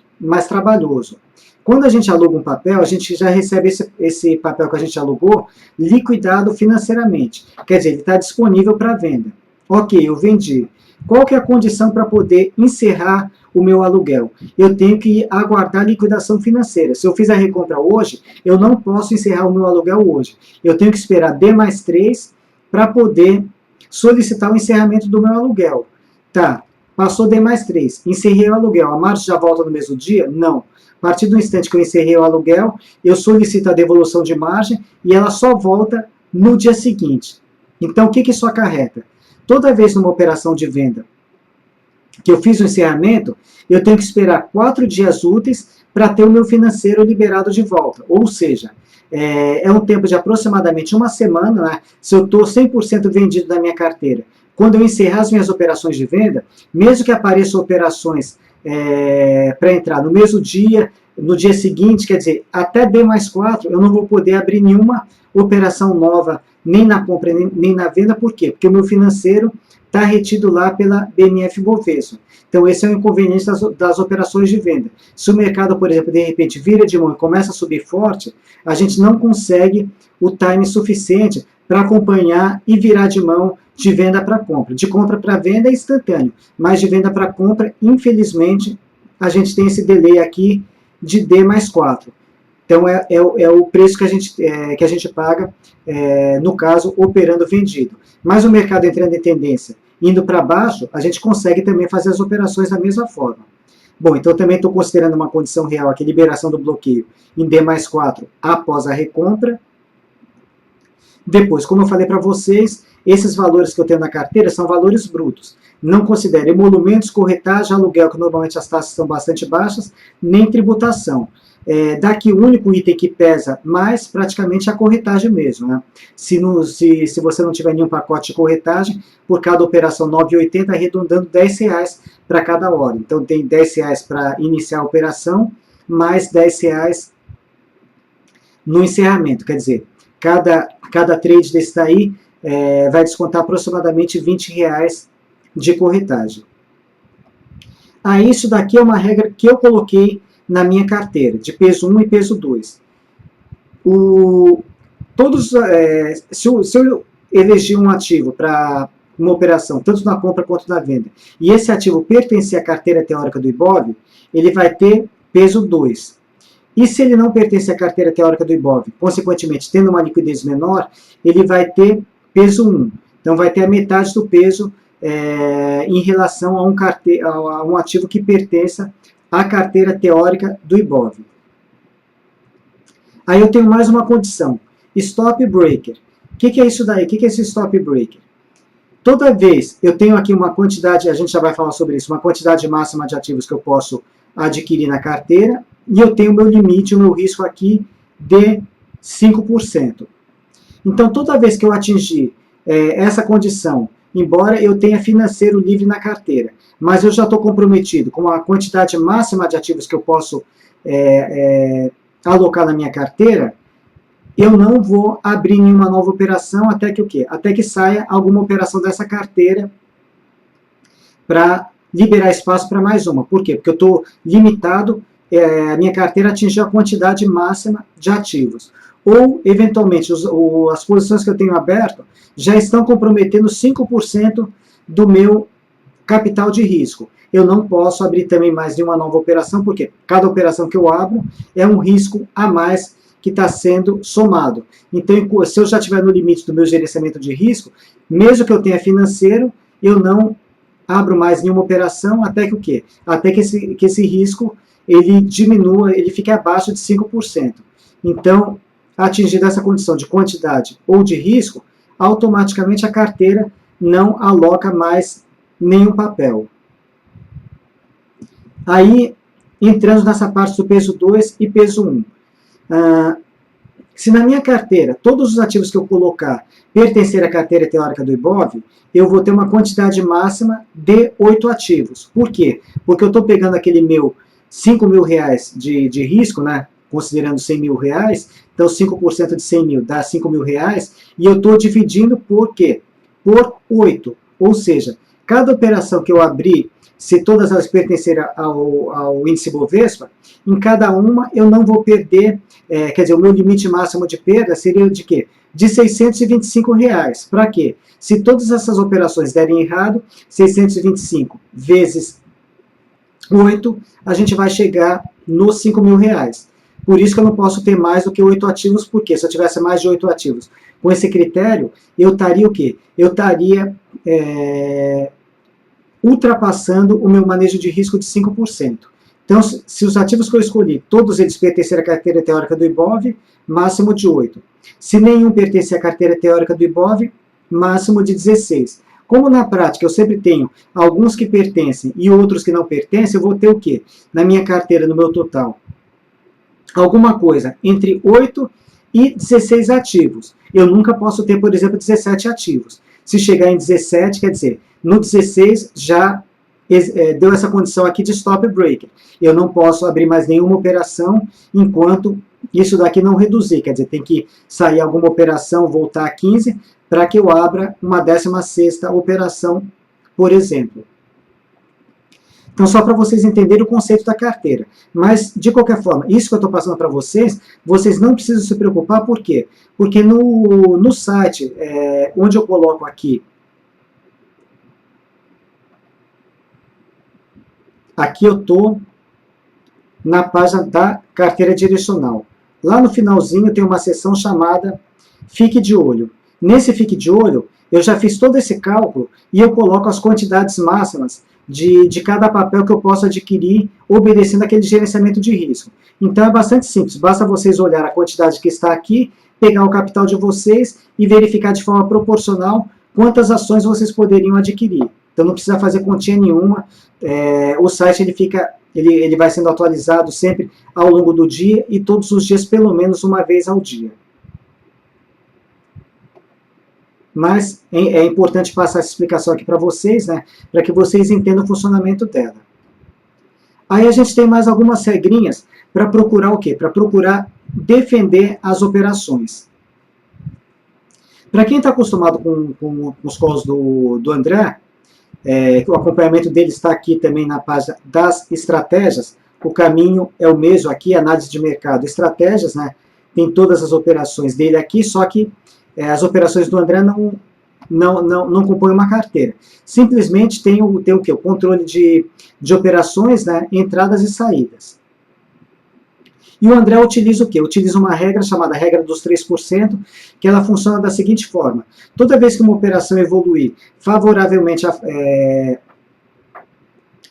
trabalhoso. Quando a gente aluga um papel, a gente já recebe esse papel que a gente alugou liquidado financeiramente. Quer dizer, ele está disponível para venda. Ok, eu vendi. Qual que é a condição para poder encerrar o meu aluguel? Eu tenho que aguardar a liquidação financeira. Se eu fiz a recompra hoje, eu não posso encerrar o meu aluguel hoje. Eu tenho que esperar D+3 para poder solicitar o encerramento do meu aluguel. Tá, passou D+3, encerrei o aluguel. A margem já volta no mesmo dia? Não. A partir do instante que eu encerrei o aluguel, eu solicito a devolução de margem e ela só volta no dia seguinte. Então, o que isso acarreta? Toda vez numa operação de venda que eu fiz o encerramento, eu tenho que esperar 4 dias úteis para ter o meu financeiro liberado de volta. Ou seja, é um tempo de aproximadamente uma semana, né? Se eu estou 100% vendido da minha carteira. Quando eu encerrar as minhas operações de venda, mesmo que apareçam operações para entrar no mesmo dia, no dia seguinte, quer dizer, até D+4, eu não vou poder abrir nenhuma operação nova nem na compra nem na venda. Por quê? Porque o meu financeiro está retido lá pela BMF-Bovespa. Então, esse é o inconveniente das operações de venda. Se o mercado, por exemplo, de repente vira de mão e começa a subir forte, a gente não consegue o time suficiente para acompanhar e virar de mão de venda para compra. De compra para venda é instantâneo, mas de venda para compra, infelizmente, a gente tem esse delay aqui de D mais 4. Então, é o preço que a gente paga, no caso, operando vendido. Mas o mercado entrando em tendência, indo para baixo, a gente consegue também fazer as operações da mesma forma. Bom, então também estou considerando uma condição real aqui, liberação do bloqueio em D mais 4 após a recompra. Depois, como eu falei para vocês, esses valores que eu tenho na carteira são valores brutos. Não considero emolumentos, corretagem, aluguel, que normalmente as taxas são bastante baixas, nem tributação. Daqui o único item que pesa mais praticamente é a corretagem mesmo. Né? Se você não tiver nenhum pacote de corretagem, por cada operação 9,80, arredondando R$10 para cada hora. Então tem R$10 para iniciar a operação, mais R$10 no encerramento. Quer dizer, cada trade desse daí vai descontar aproximadamente R$20 de corretagem. Aí isso daqui é uma regra que eu coloquei na minha carteira, de peso 1 e peso 2. Se eu eleger um ativo para uma operação, tanto na compra quanto na venda, e esse ativo pertencer à carteira teórica do IBOV, ele vai ter peso 2. E se ele não pertence à carteira teórica do IBOV, consequentemente, tendo uma liquidez menor, ele vai ter peso 1. Então, vai ter a metade do peso em relação a um ativo que pertença à carteira teórica do IBOV. Aí eu tenho mais uma condição, stop breaker. O que é isso daí? O que é esse stop breaker? Toda vez eu tenho aqui uma quantidade, a gente já vai falar sobre isso, uma quantidade máxima de ativos que eu posso adquirir na carteira, e eu tenho o meu limite, o meu risco aqui de 5%. Então, toda vez que eu atingir essa condição, embora eu tenha financeiro livre na carteira, mas eu já estou comprometido com a quantidade máxima de ativos que eu posso alocar na minha carteira, eu não vou abrir nenhuma nova operação até que o quê? Até que saia alguma operação dessa carteira para liberar espaço para mais uma. Por quê? Porque eu estou limitado, a minha carteira atingiu a quantidade máxima de ativos. Ou, eventualmente, as posições que eu tenho aberto já estão comprometendo 5% do meu capital de risco. Eu não posso abrir também mais nenhuma nova operação, porque cada operação que eu abro é um risco a mais que está sendo somado. Então, se eu já estiver no limite do meu gerenciamento de risco, mesmo que eu tenha financeiro, eu não abro mais nenhuma operação até que o quê? Até que esse risco ele diminua, ele fique abaixo de 5%. Então, atingida essa condição de quantidade ou de risco, automaticamente a carteira não aloca mais nenhum papel. Aí, entrando nessa parte do peso 2 e peso 1. Se na minha carteira, todos os ativos que eu colocar pertencer à carteira teórica do IBOV, eu vou ter uma quantidade máxima de 8 ativos. Por quê? Porque eu estou pegando aquele meu R$5.000 de risco, né? Considerando R$100.000, então 5% de 100 mil dá R$5.000, e eu estou dividindo por quê? Por 8. Ou seja, cada operação que eu abrir, se todas elas pertencerem ao índice Bovespa, em cada uma eu não vou perder, quer dizer, o meu limite máximo de perda seria de quê? De R$625. Para quê? Se todas essas operações derem errado, 625 vezes 8, a gente vai chegar nos R$5.000. Por isso que eu não posso ter mais do que 8 ativos, porque se eu tivesse mais de 8 ativos com esse critério, eu estaria o quê? Eu estaria ultrapassando o meu manejo de risco de 5%. Então, se os ativos que eu escolhi, todos eles pertencerem à carteira teórica do IBOV, máximo de 8. Se nenhum pertencer à carteira teórica do IBOV, máximo de 16. Como na prática eu sempre tenho alguns que pertencem e outros que não pertencem, eu vou ter o quê? Na minha carteira, no meu total, alguma coisa entre 8 e 16 ativos. Eu nunca posso ter, por exemplo, 17 ativos. Se chegar em 17, quer dizer, no 16 já deu essa condição aqui de stop breaker. Eu não posso abrir mais nenhuma operação enquanto isso daqui não reduzir, quer dizer, tem que sair alguma operação, voltar a 15, para que eu abra uma 16ª operação, por exemplo. Então, só para vocês entenderem o conceito da carteira. Mas, de qualquer forma, isso que eu estou passando para vocês, vocês não precisam se preocupar, por quê? Porque no site, onde eu coloco aqui eu estou na página da carteira direcional. Lá no finalzinho tem uma seção chamada Fique de Olho. Nesse Fique de Olho, eu já fiz todo esse cálculo e eu coloco as quantidades máximas de cada papel que eu posso adquirir obedecendo aquele gerenciamento de risco. Então é bastante simples, basta vocês olhar a quantidade que está aqui, pegar o capital de vocês e verificar de forma proporcional quantas ações vocês poderiam adquirir. Então não precisa fazer continha nenhuma, o site ele vai sendo atualizado sempre ao longo do dia e todos os dias pelo menos uma vez ao dia. Mas é importante passar essa explicação aqui para vocês, né, para que vocês entendam o funcionamento dela. Aí a gente tem mais algumas regrinhas para procurar o quê? Para procurar defender as operações. Para quem está acostumado com os calls do André, o acompanhamento dele está aqui também na página das estratégias, o caminho é o mesmo aqui, análise de mercado, estratégias, né, tem todas as operações dele aqui, só que as operações do André não compõem uma carteira. Simplesmente tem o quê? O controle de operações, né, entradas e saídas. E o André utiliza o quê? Utiliza uma regra chamada regra dos 3%, que ela funciona da seguinte forma. Toda vez que uma operação evoluir favoravelmente a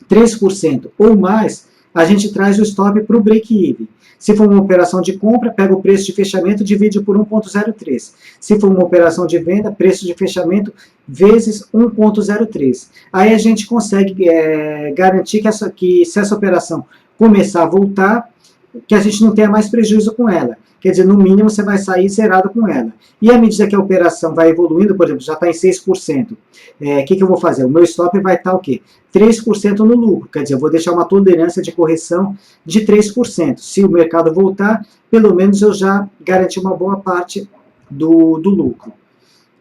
3% ou mais, a gente traz o stop para o break-even. Se for uma operação de compra, pega o preço de fechamento e divide por 1,03. Se for uma operação de venda, preço de fechamento vezes 1,03. Aí a gente consegue garantir que se essa operação começar a voltar, que a gente não tenha mais prejuízo com ela. Quer dizer, no mínimo você vai sair zerado com ela. E à medida que a operação vai evoluindo, por exemplo, já está em 6%, o que eu vou fazer? O meu stop vai estar o quê? 3% no lucro. Quer dizer, eu vou deixar uma tolerância de correção de 3%. Se o mercado voltar, pelo menos eu já garanti uma boa parte do lucro.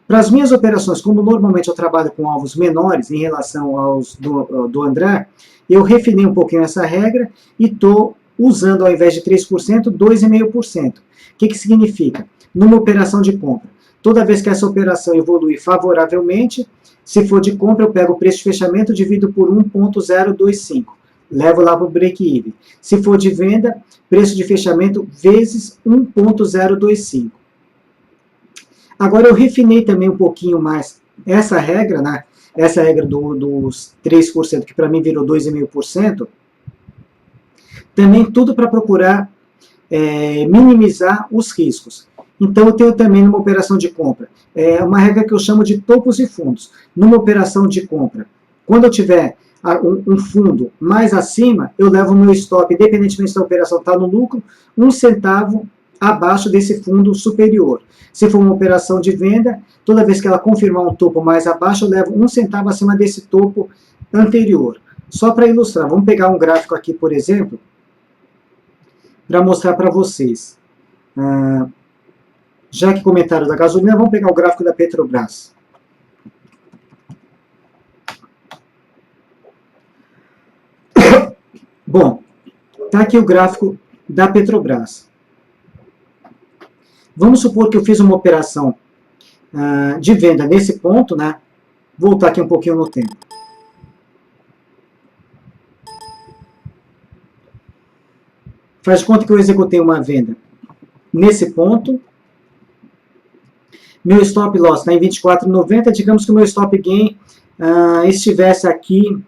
Para as minhas operações, como normalmente eu trabalho com alvos menores em relação aos do André, eu refinei um pouquinho essa regra e estou usando, ao invés de 3%, 2,5%. O que significa? Numa operação de compra, toda vez que essa operação evoluir favoravelmente, se for de compra, eu pego o preço de fechamento, divido por 1,025. Levo lá para o break-even. Se for de venda, preço de fechamento vezes 1,025. Agora eu refinei também um pouquinho mais essa regra, né? Essa regra dos 3%, que para mim virou 2,5%, também tudo para procurar minimizar os riscos. Então eu tenho também numa operação de compra, uma regra que eu chamo de topos e fundos. Numa operação de compra, quando eu tiver um fundo mais acima, eu levo o meu stop, independentemente se a operação está no lucro, 1 centavo abaixo desse fundo superior. Se for uma operação de venda, toda vez que ela confirmar um topo mais abaixo, eu levo 1 centavo acima desse topo anterior. Só para ilustrar, vamos pegar um gráfico aqui, por exemplo, para mostrar para vocês. Já que comentaram da gasolina, vamos pegar o gráfico da Petrobras. Bom, está aqui o gráfico da Petrobras. Vamos supor que eu fiz uma operação de venda nesse ponto, né? Vou voltar aqui um pouquinho no tempo. Faz de conta que eu executei uma venda nesse ponto. Meu stop loss está em 24,90. Digamos que o meu stop gain estivesse aqui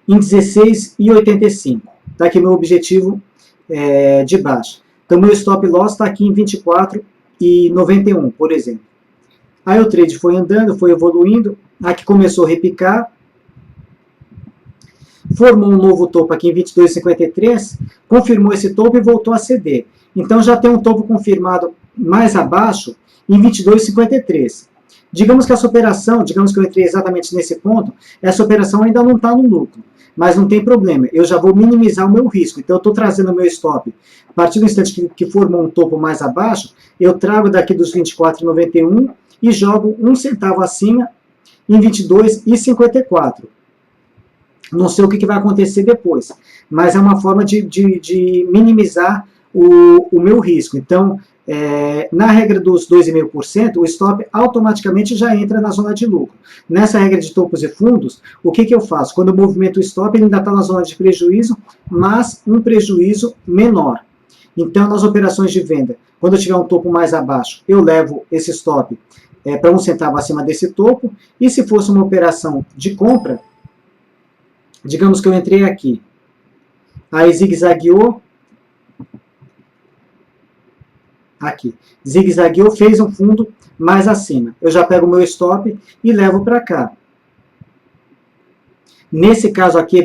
em 16,85. Está aqui meu objetivo de baixa. Então, meu stop loss está aqui em 24,91, por exemplo. Aí o trade foi andando, foi evoluindo. Aqui começou a repicar. Formou um novo topo aqui em 22,53, confirmou esse topo e voltou a ceder. Então já tem um topo confirmado mais abaixo em 22,53. Digamos que essa operação, digamos que eu entrei exatamente nesse ponto, essa operação ainda não está no lucro. mas não tem problema, eu já vou minimizar o meu risco. Então eu estou trazendo o meu stop, a partir do instante que formou um topo mais abaixo, eu trago daqui dos 24,91 e jogo 1 centavo acima em 22,54. Não sei o que vai acontecer depois, mas é uma forma de minimizar o meu risco. Então, na regra dos 2,5%, o stop automaticamente já entra na zona de lucro. Nessa regra de topos e fundos, o que eu faço? Quando eu movimento o stop, ele ainda está na zona de prejuízo, mas um prejuízo menor. Então, nas operações de venda, quando eu tiver um topo mais abaixo, eu levo esse stop para 1 centavo acima desse topo, e se fosse uma operação de compra, digamos que eu entrei aqui, aí zigue-zagueou, aqui, zigue-zagueou, fez um fundo mais acima. Eu já pego o meu stop e levo para cá. Nesse caso aqui,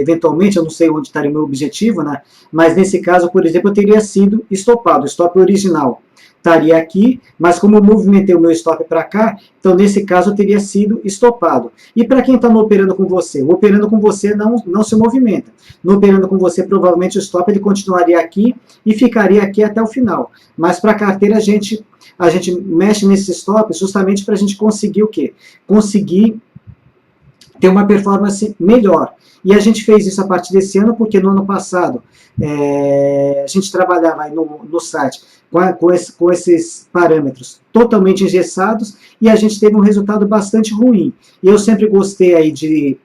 eventualmente, eu não sei onde estaria o meu objetivo, né? Mas nesse caso, por exemplo, eu teria sido estopado. O stop original estaria aqui, mas como eu movimentei o meu stop para cá, então nesse caso eu teria sido estopado. E para quem está no operando com você? O operando com você não se movimenta. No operando com você, provavelmente o stop ele continuaria aqui e ficaria aqui até o final. Mas para a carteira a gente mexe nesse stop justamente para a gente conseguir o quê? Conseguir ter uma performance melhor. E a gente fez isso a partir desse ano, porque no ano passado a gente trabalhava aí no site com esses parâmetros totalmente engessados e a gente teve um resultado bastante ruim. E eu sempre gostei aí de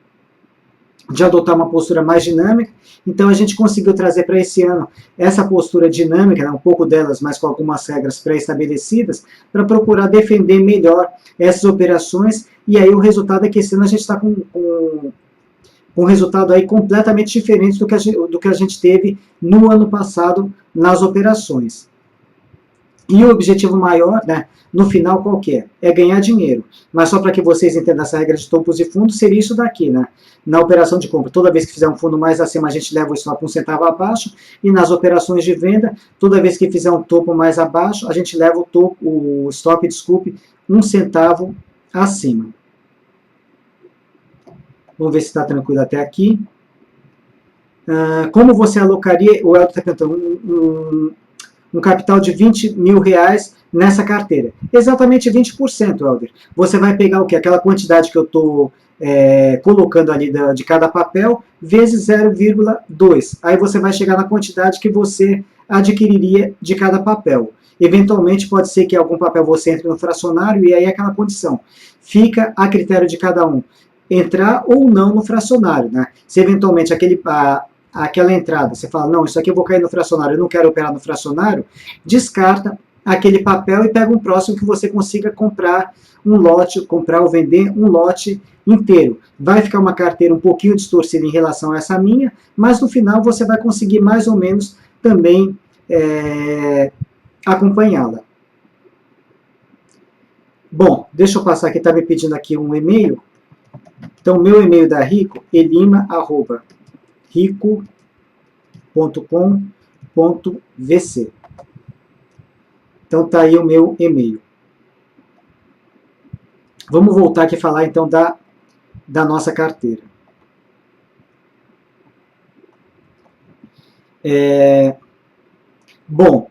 adotar uma postura mais dinâmica, então a gente conseguiu trazer para esse ano essa postura dinâmica, né, um pouco delas, mas com algumas regras pré-estabelecidas, para procurar defender melhor essas operações, e aí o resultado é que esse ano a gente está com um resultado aí completamente diferente do que a gente teve no ano passado nas operações. E o objetivo maior, né, no final, qual que é? É ganhar dinheiro. Mas só para que vocês entendam essa regra de topos e fundos, seria isso daqui, né? Na operação de compra, toda vez que fizer um fundo mais acima, a gente leva o stop 1 centavo abaixo, e nas operações de venda, toda vez que fizer um topo mais abaixo, a gente leva o stop, 1 centavo acima. Vamos ver se está tranquilo até aqui. Como você alocaria, o Elton está perguntando, um capital de 20 mil reais nessa carteira? Exatamente 20%, Helder. Você vai pegar o quê? Aquela quantidade que eu estou colocando ali de cada papel, vezes 0,2. Aí você vai chegar na quantidade que você adquiriria de cada papel. Eventualmente pode ser que algum papel você entre no fracionário e aí aquela condição. Fica a critério de cada um entrar ou não no fracionário, né? Se eventualmente aquela entrada, você fala, não, isso aqui eu vou cair no fracionário, eu não quero operar no fracionário, descarta aquele papel e pega um próximo que você consiga comprar um lote, comprar ou vender um lote inteiro. Vai ficar uma carteira um pouquinho distorcida em relação a essa minha, mas no final você vai conseguir mais ou menos também acompanhá-la. Bom, deixa eu passar aqui, está me pedindo aqui um e-mail. Então, meu e-mail da Rico, elima@rico.com.vc. Então, está aí o meu e-mail. Vamos voltar aqui e falar, então, da nossa carteira. Bom,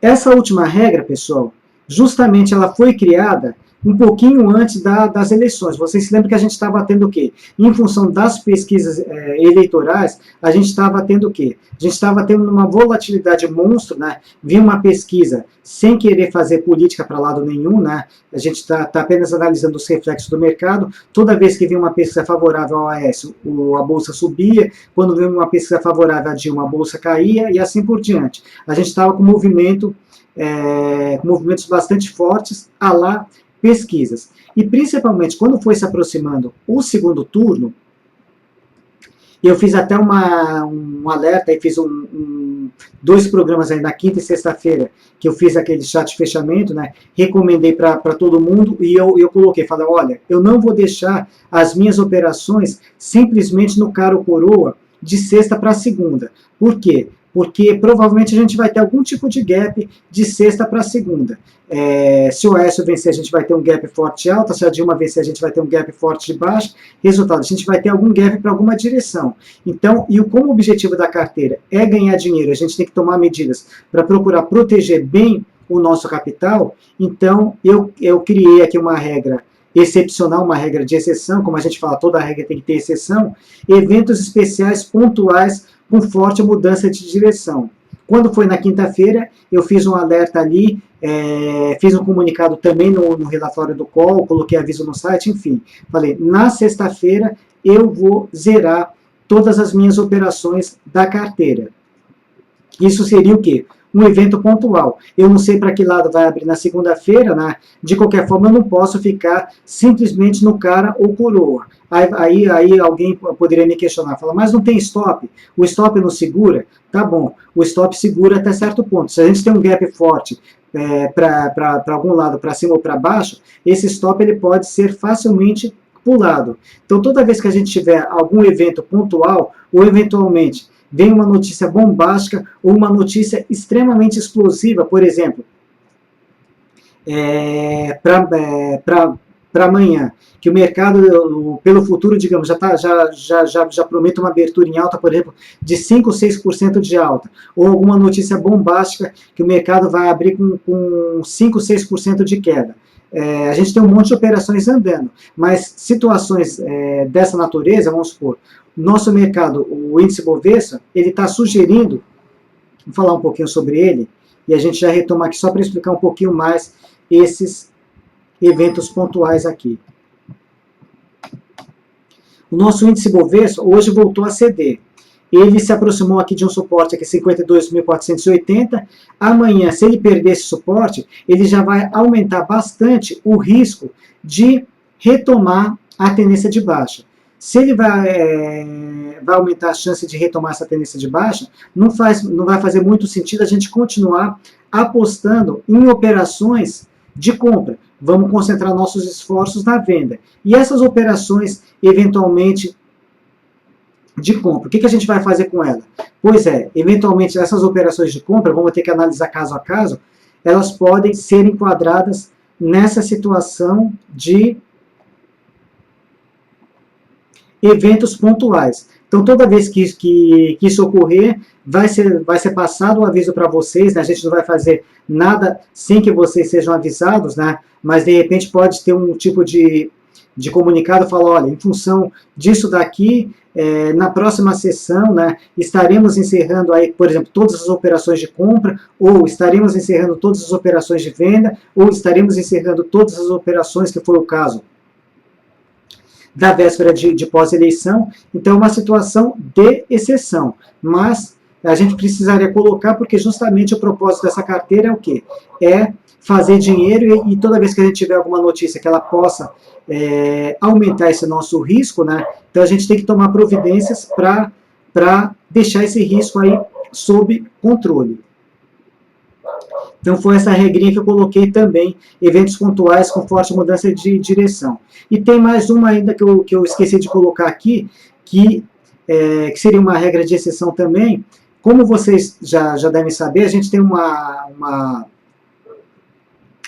essa última regra, pessoal, justamente ela foi criada um pouquinho antes das eleições. Vocês se lembram que a gente estava tendo o quê? Em função das pesquisas eleitorais, a gente estava tendo o quê? A gente estava tendo uma volatilidade monstro, né? Vinha uma pesquisa sem querer fazer política para lado nenhum, né? A gente está apenas analisando os reflexos do mercado. Toda vez que vinha uma pesquisa favorável ao Aécio, a Bolsa subia. Quando vinha uma pesquisa favorável a Dilma, a Bolsa caía e assim por diante. A gente estava com movimentos bastante fortes, a lá pesquisas. E principalmente quando foi se aproximando o segundo turno, eu fiz até um alerta, e fiz dois programas aí na quinta e sexta-feira, que eu fiz aquele chat de fechamento, né? Recomendei para todo mundo e eu coloquei, falei, olha, eu não vou deixar as minhas operações simplesmente no cara ou coroa de sexta para segunda. Por quê? porque provavelmente a gente vai ter algum tipo de gap de sexta para segunda. Se o Aécio vencer, a gente vai ter um gap forte de alta, se a Dilma vencer, a gente vai ter um gap forte de baixa. Resultado, a gente vai ter algum gap para alguma direção. Então, como o objetivo da carteira é ganhar dinheiro, a gente tem que tomar medidas para procurar proteger bem o nosso capital. Então, eu criei aqui uma regra excepcional, uma regra de exceção, como a gente fala, toda regra tem que ter exceção, eventos especiais pontuais com forte mudança de direção. Quando foi na quinta-feira, eu fiz um alerta ali, fiz um comunicado também no relatório do call, coloquei aviso no site, enfim. Falei, na sexta-feira eu vou zerar todas as minhas operações da carteira. Isso seria o quê? Um evento pontual. Eu não sei para que lado vai abrir na segunda-feira, né? De qualquer forma, eu não posso ficar simplesmente no cara ou coroa. Aí alguém poderia me questionar, falar, mas não tem stop? O stop não segura? Tá bom, o stop segura até certo ponto. Se a gente tem um gap forte para algum lado, para cima ou para baixo, esse stop ele pode ser facilmente pulado. Então, toda vez que a gente tiver algum evento pontual, ou eventualmente vem uma notícia bombástica ou uma notícia extremamente explosiva, por exemplo, para amanhã, que o mercado, pelo futuro, digamos, já promete uma abertura em alta, por exemplo, de 5 ou 6% de alta, ou alguma notícia bombástica que o mercado vai abrir com 5 ou 6% de queda. A gente tem um monte de operações andando, mas situações dessa natureza, vamos supor, nosso mercado, o índice Bovespa, ele está sugerindo, vou falar um pouquinho sobre ele, e a gente já retoma aqui só para explicar um pouquinho mais esses eventos pontuais aqui. O nosso índice Bovespa hoje voltou a ceder. Ele se aproximou aqui de um suporte aqui 52.480. Amanhã, se ele perder esse suporte, ele já vai aumentar bastante o risco de retomar a tendência de baixa. Se ele vai aumentar a chance de retomar essa tendência de baixa, não vai fazer muito sentido a gente continuar apostando em operações de compra. Vamos concentrar nossos esforços na venda. E essas operações, eventualmente, de compra, o que a gente vai fazer com ela? Pois eventualmente essas operações de compra, vamos ter que analisar caso a caso, elas podem ser enquadradas nessa situação de eventos pontuais. Então, toda vez que isso ocorrer, vai ser passado o aviso para vocês, né? A gente não vai fazer nada sem que vocês sejam avisados, né? Mas, de repente, pode ter um tipo de comunicado, falar, olha, em função disso daqui, na próxima sessão, né, estaremos encerrando aí, por exemplo, todas as operações de compra, ou estaremos encerrando todas as operações de venda, ou estaremos encerrando todas as operações, que foi o caso da véspera de pós-eleição. Então, é uma situação de exceção, mas a gente precisaria colocar, porque justamente o propósito dessa carteira é o quê? É fazer dinheiro, e toda vez que a gente tiver alguma notícia que ela possa aumentar esse nosso risco, né? Então a gente tem que tomar providências para deixar esse risco aí sob controle. Então foi essa regrinha que eu coloquei também, eventos pontuais com forte mudança de direção. E tem mais uma ainda que eu esqueci de colocar aqui, que seria uma regra de exceção também. Como vocês já devem saber, a gente tem a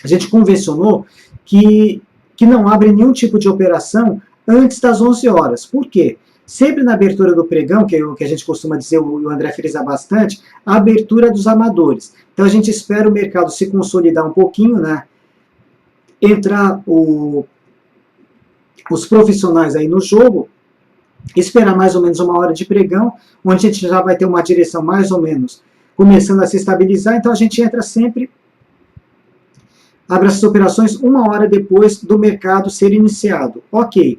gente convencionou que não abre nenhum tipo de operação antes das 11 horas. Por quê? Sempre na abertura do pregão, que é o que a gente costuma dizer, o André frisa bastante, a abertura dos amadores. Então a gente espera o mercado se consolidar um pouquinho, né? Entrar os profissionais aí no jogo, esperar mais ou menos uma hora de pregão, onde a gente já vai ter uma direção mais ou menos começando a se estabilizar, então a gente entra sempre, abre essas operações uma hora depois do mercado ser iniciado. Ok.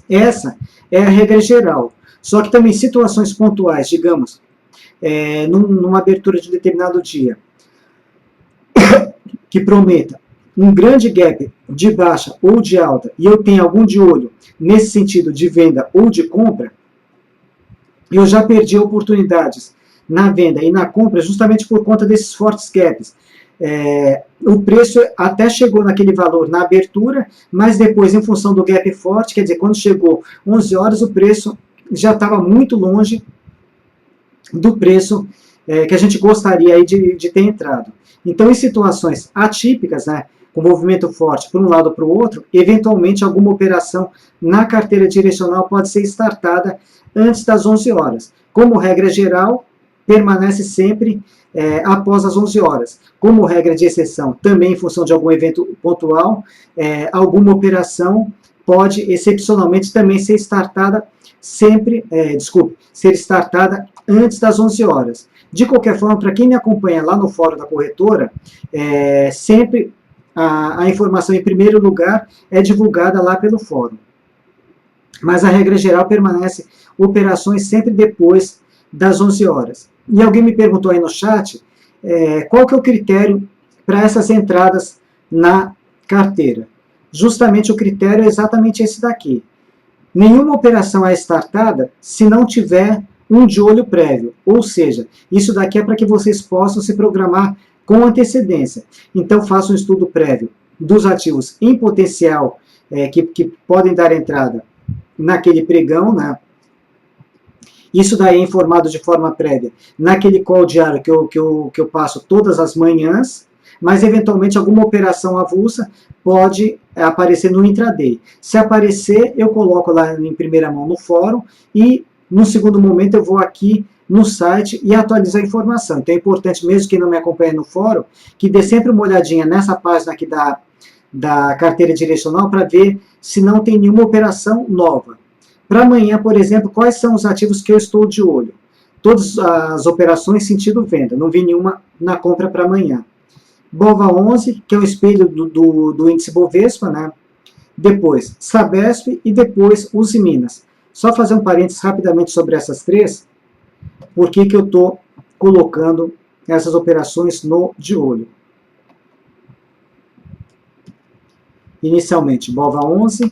Essa é a regra geral. Só que também situações pontuais, digamos, numa abertura de determinado dia, que prometa um grande gap de baixa ou de alta, e eu tenho algum de olho nesse sentido de venda ou de compra, eu já perdi oportunidades na venda e na compra justamente por conta desses fortes gaps. O preço até chegou naquele valor na abertura, mas depois, em função do gap forte, quer dizer, quando chegou 11 horas, o preço já estava muito longe do preço que a gente gostaria aí de ter entrado. Então, em situações atípicas, né, com movimento forte para um lado ou para o outro, eventualmente alguma operação na carteira direcional pode ser startada antes das 11 horas. Como regra geral, permanece sempre após as 11 horas. Como regra de exceção, também em função de algum evento pontual, alguma operação pode excepcionalmente também ser startada ser startada antes das 11 horas. De qualquer forma, para quem me acompanha lá no fórum da corretora, sempre a informação em primeiro lugar é divulgada lá pelo fórum. Mas a regra geral permanece operações sempre depois das 11 horas. E alguém me perguntou aí no chat qual que é o critério para essas entradas na carteira. Justamente o critério é exatamente esse daqui. Nenhuma operação é startada se não tiver um de olho prévio, ou seja, isso daqui é para que vocês possam se programar com antecedência. Então, faça um estudo prévio dos ativos em potencial que podem dar entrada naquele pregão, né? Isso daí é informado de forma prévia naquele call diário que eu passo todas as manhãs, mas eventualmente alguma operação avulsa pode aparecer no intraday. Se aparecer, eu coloco lá em primeira mão no fórum e no segundo momento eu vou aqui no site e atualizo a informação. Então é importante, mesmo quem não me acompanha no fórum, que dê sempre uma olhadinha nessa página aqui da carteira direcional para ver se não tem nenhuma operação nova. Para amanhã, por exemplo, quais são os ativos que eu estou de olho? Todas as operações sentido venda, não vi nenhuma na compra para amanhã. BOVA11, que é o espelho do índice Bovespa, né? Depois Sabesp e depois Usiminas. Só fazer um parênteses rapidamente sobre essas três, por que eu estou colocando essas operações no de olho. Inicialmente, BOVA11,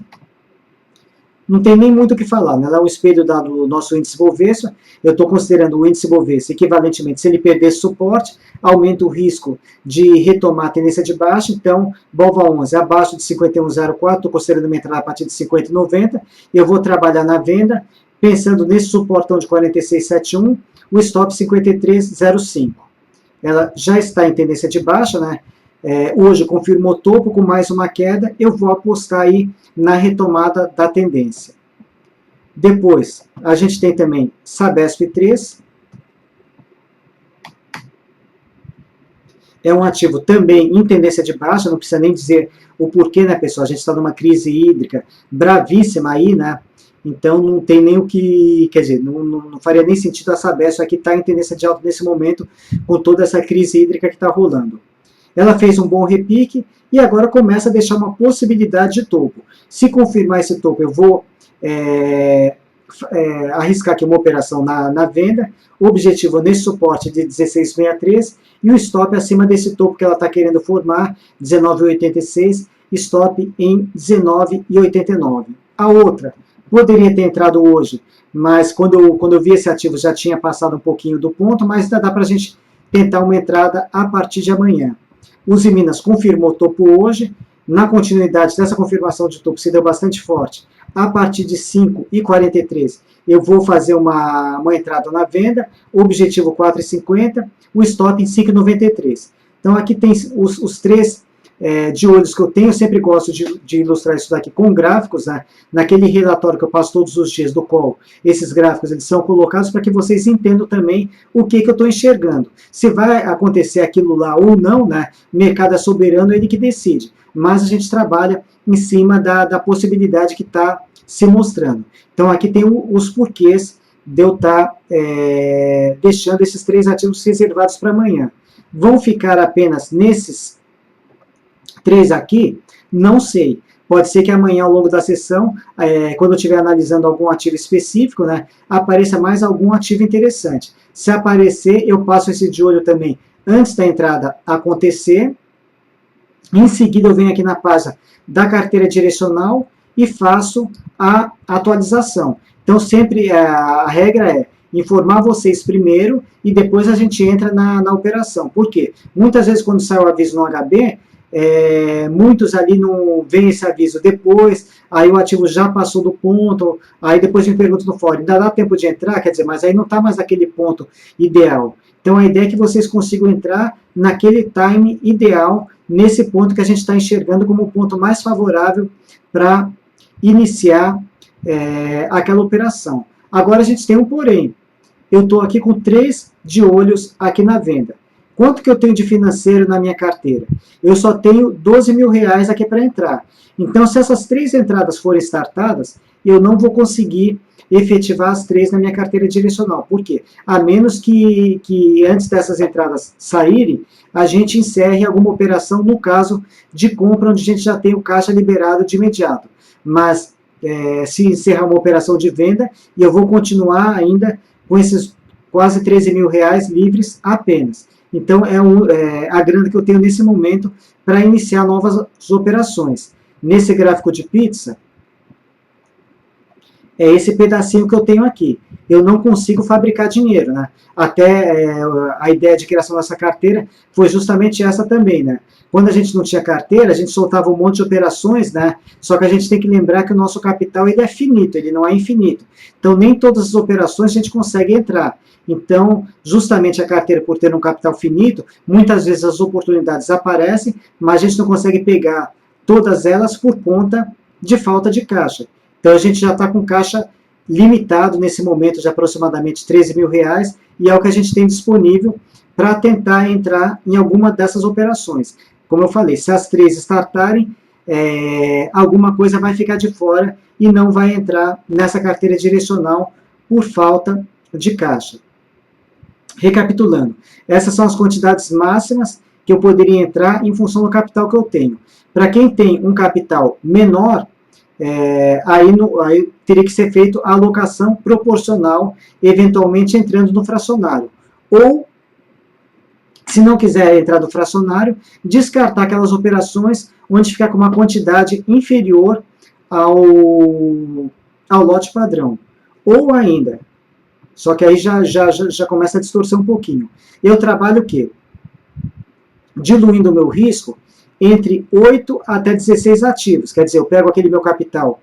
não tem nem muito o que falar, né? Ela é um espelho do nosso índice Bovespa. Eu estou considerando o índice Bovespa equivalentemente, se ele perder suporte, aumenta o risco de retomar a tendência de baixa. Então, BOVA11 abaixo de 51,04, estou considerando uma entrada a partir de 50,90. Eu vou trabalhar na venda, pensando nesse suportão de 46,71, o stop 53,05. Ela já está em tendência de baixa, né? Hoje confirmou topo com mais uma queda, eu vou apostar aí na retomada da tendência. Depois, a gente tem também Sabesp 3. É um ativo também em tendência de baixa, não precisa nem dizer o porquê, né, pessoal? A gente está numa crise hídrica bravíssima aí, né? Então não tem nem o que, quer dizer, não faria nem sentido a Sabesp aqui estar em tendência de alta nesse momento, com toda essa crise hídrica que está rolando. Ela fez um bom repique e agora começa a deixar uma possibilidade de topo. Se confirmar esse topo, eu vou arriscar aqui uma operação na venda. O objetivo nesse suporte de 16,63 e o stop acima desse topo que ela está querendo formar, 19,86, stop em 19,89. A outra poderia ter entrado hoje, mas quando eu vi esse ativo já tinha passado um pouquinho do ponto, mas ainda dá para a gente tentar uma entrada a partir de amanhã. Usiminas confirmou topo hoje, na continuidade dessa confirmação de topo se deu bastante forte. A partir de 5,43 eu vou fazer uma entrada na venda, objetivo 4,50, o stop em 5,93. Então aqui tem os três de olhos que eu tenho, eu sempre gosto de ilustrar isso daqui com gráficos, né? Naquele relatório que eu passo todos os dias do call, esses gráficos eles são colocados para que vocês entendam também o que eu estou enxergando. Se vai acontecer aquilo lá ou não, né? O mercado é soberano, é ele que decide, mas a gente trabalha em cima da possibilidade que está se mostrando. Então aqui tem os porquês de eu estar deixando esses três ativos reservados para amanhã. Vão ficar apenas nesses três aqui? Não sei. Pode ser que amanhã, ao longo da sessão, quando eu estiver analisando algum ativo específico, né, apareça mais algum ativo interessante. Se aparecer, eu passo esse de olho também antes da entrada acontecer. Em seguida, eu venho aqui na página da carteira direcional e faço a atualização. Então, sempre a regra é informar vocês primeiro e depois a gente entra na operação. Por quê? Muitas vezes, quando sai o aviso no HB, muitos ali não veem esse aviso depois, aí o ativo já passou do ponto, aí depois me perguntam no fórum, ainda dá tempo de entrar? Quer dizer, mas aí não está mais naquele ponto ideal. Então a ideia é que vocês consigam entrar naquele time ideal, nesse ponto que a gente está enxergando como o ponto mais favorável para iniciar aquela operação. Agora a gente tem um porém. Eu estou aqui com 3 de olhos aqui na venda. Quanto que eu tenho de financeiro na minha carteira? Eu só tenho 12 mil reais aqui para entrar. Então, se essas 3 entradas forem startadas, eu não vou conseguir efetivar as 3 na minha carteira direcional. Por quê? A menos que antes dessas entradas saírem, a gente encerre alguma operação, no caso de compra, onde a gente já tem o caixa liberado de imediato. Mas, se encerrar uma operação de venda, eu vou continuar ainda com esses quase 13 mil reais livres apenas. Então, a grana que eu tenho nesse momento para iniciar novas operações. Nesse gráfico de pizza, é esse pedacinho que eu tenho aqui. Eu não consigo fabricar dinheiro, né? Até a ideia de criação dessa carteira foi justamente essa também, né? Quando a gente não tinha carteira, a gente soltava um monte de operações, né? Só que a gente tem que lembrar que o nosso capital ele é finito, ele não é infinito. Então, nem todas as operações a gente consegue entrar. Então, justamente a carteira, por ter um capital finito, muitas vezes as oportunidades aparecem, mas a gente não consegue pegar todas elas por conta de falta de caixa. Então, a gente já está com caixa limitado nesse momento de aproximadamente 13 mil reais, e é o que a gente tem disponível para tentar entrar em alguma dessas operações. Como eu falei, se as 3 startarem, alguma coisa vai ficar de fora e não vai entrar nessa carteira direcional por falta de caixa. Recapitulando, essas são as quantidades máximas que eu poderia entrar em função do capital que eu tenho. Para quem tem um capital menor, aí teria que ser feita a alocação proporcional, eventualmente entrando no fracionário. Ou, se não quiser entrar no fracionário, descartar aquelas operações onde ficar com uma quantidade inferior ao lote padrão. Ou ainda, só que aí já começa a distorcer um pouquinho. Eu trabalho o quê? Diluindo o meu risco entre 8 até 16 ativos. Quer dizer, eu pego aquele meu capital,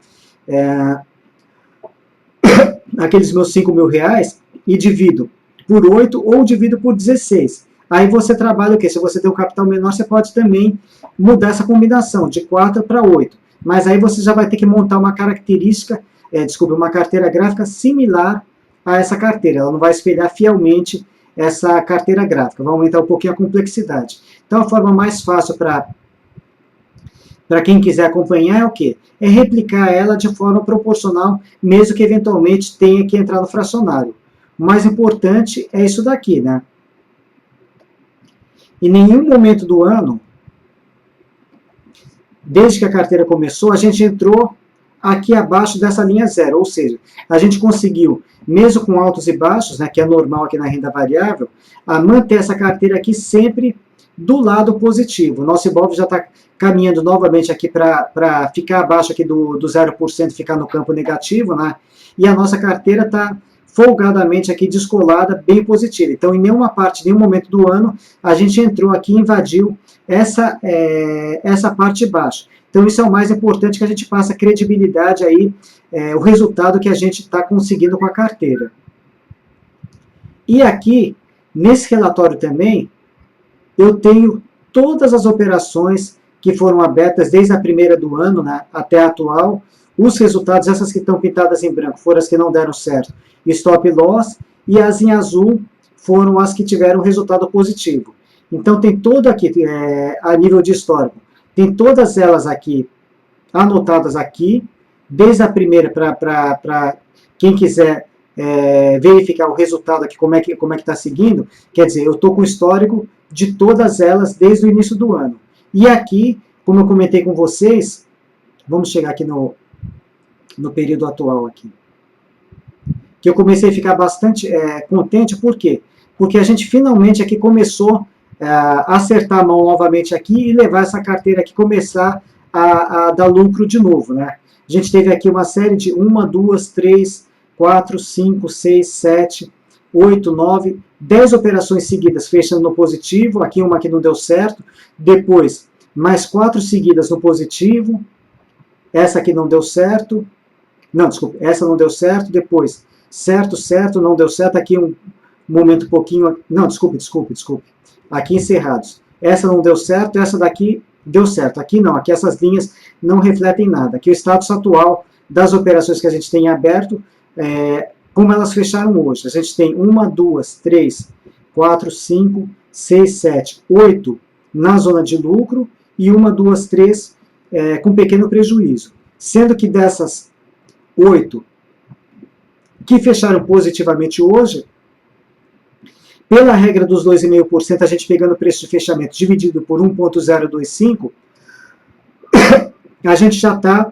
aqueles meus 5 mil reais, e divido por 8 ou divido por 16. Aí você trabalha o quê? Se você tem um capital menor, você pode também mudar essa combinação de 4 para 8. Mas aí você já vai ter que montar uma característica, uma carteira gráfica similar a essa carteira. Ela não vai espelhar fielmente essa carteira gráfica. Vai aumentar um pouquinho a complexidade. Então, a forma mais fácil para quem quiser acompanhar é o quê? É replicar ela de forma proporcional, mesmo que eventualmente tenha que entrar no fracionário. O mais importante é isso daqui, né? Em nenhum momento do ano, desde que a carteira começou, a gente entrou aqui abaixo dessa linha zero, ou seja, a gente conseguiu, mesmo com altos e baixos, né, que é normal aqui na renda variável, a manter essa carteira aqui sempre do lado positivo. O nosso Ibov já está caminhando novamente aqui para ficar abaixo aqui do 0%, ficar no campo negativo, né? E a nossa carteira está folgadamente aqui descolada, bem positiva. Então, em nenhuma parte, em nenhum momento do ano, a gente entrou aqui e invadiu essa parte de baixo. Então, isso é o mais importante, que a gente passa credibilidade aí, o resultado que a gente está conseguindo com a carteira. E aqui, nesse relatório também, eu tenho todas as operações que foram abertas desde a primeira do ano, né, até a atual. Os resultados, essas que estão pintadas em branco, foram as que não deram certo, stop loss, e as em azul foram as que tiveram resultado positivo. Então, tem todo aqui, a nível de histórico, tem todas elas aqui, anotadas aqui, desde a primeira, para quem quiser verificar o resultado aqui, como é que está seguindo. Quer dizer, eu estou com o histórico de todas elas desde o início do ano. E aqui, como eu comentei com vocês, vamos chegar aqui no período atual aqui, que eu comecei a ficar bastante contente. Por quê? Porque a gente finalmente aqui começou a acertar a mão novamente aqui e levar essa carteira aqui, começar a dar lucro de novo, né? A gente teve aqui uma série de 1, 2, 3, 4, 5, 6, 7, 8, 9, 10 operações seguidas fechando no positivo, aqui uma que não deu certo, depois mais 4 seguidas no positivo, essa aqui não deu certo, não, desculpa, essa não deu certo, depois, certo, certo, não deu certo, aqui um momento um pouquinho, não, desculpe, aqui encerrados, essa não deu certo, essa daqui deu certo, aqui não, aqui essas linhas não refletem nada, aqui o status atual das operações que a gente tem em aberto, como elas fecharam hoje, a gente tem 1, 2, 3, 4, 5, 6, 7, 8 na zona de lucro, e 1, 2, 3 com pequeno prejuízo, sendo que dessas 8 que fecharam positivamente hoje, pela regra dos 2,5%, a gente pegando o preço de fechamento dividido por 1,025, a gente já está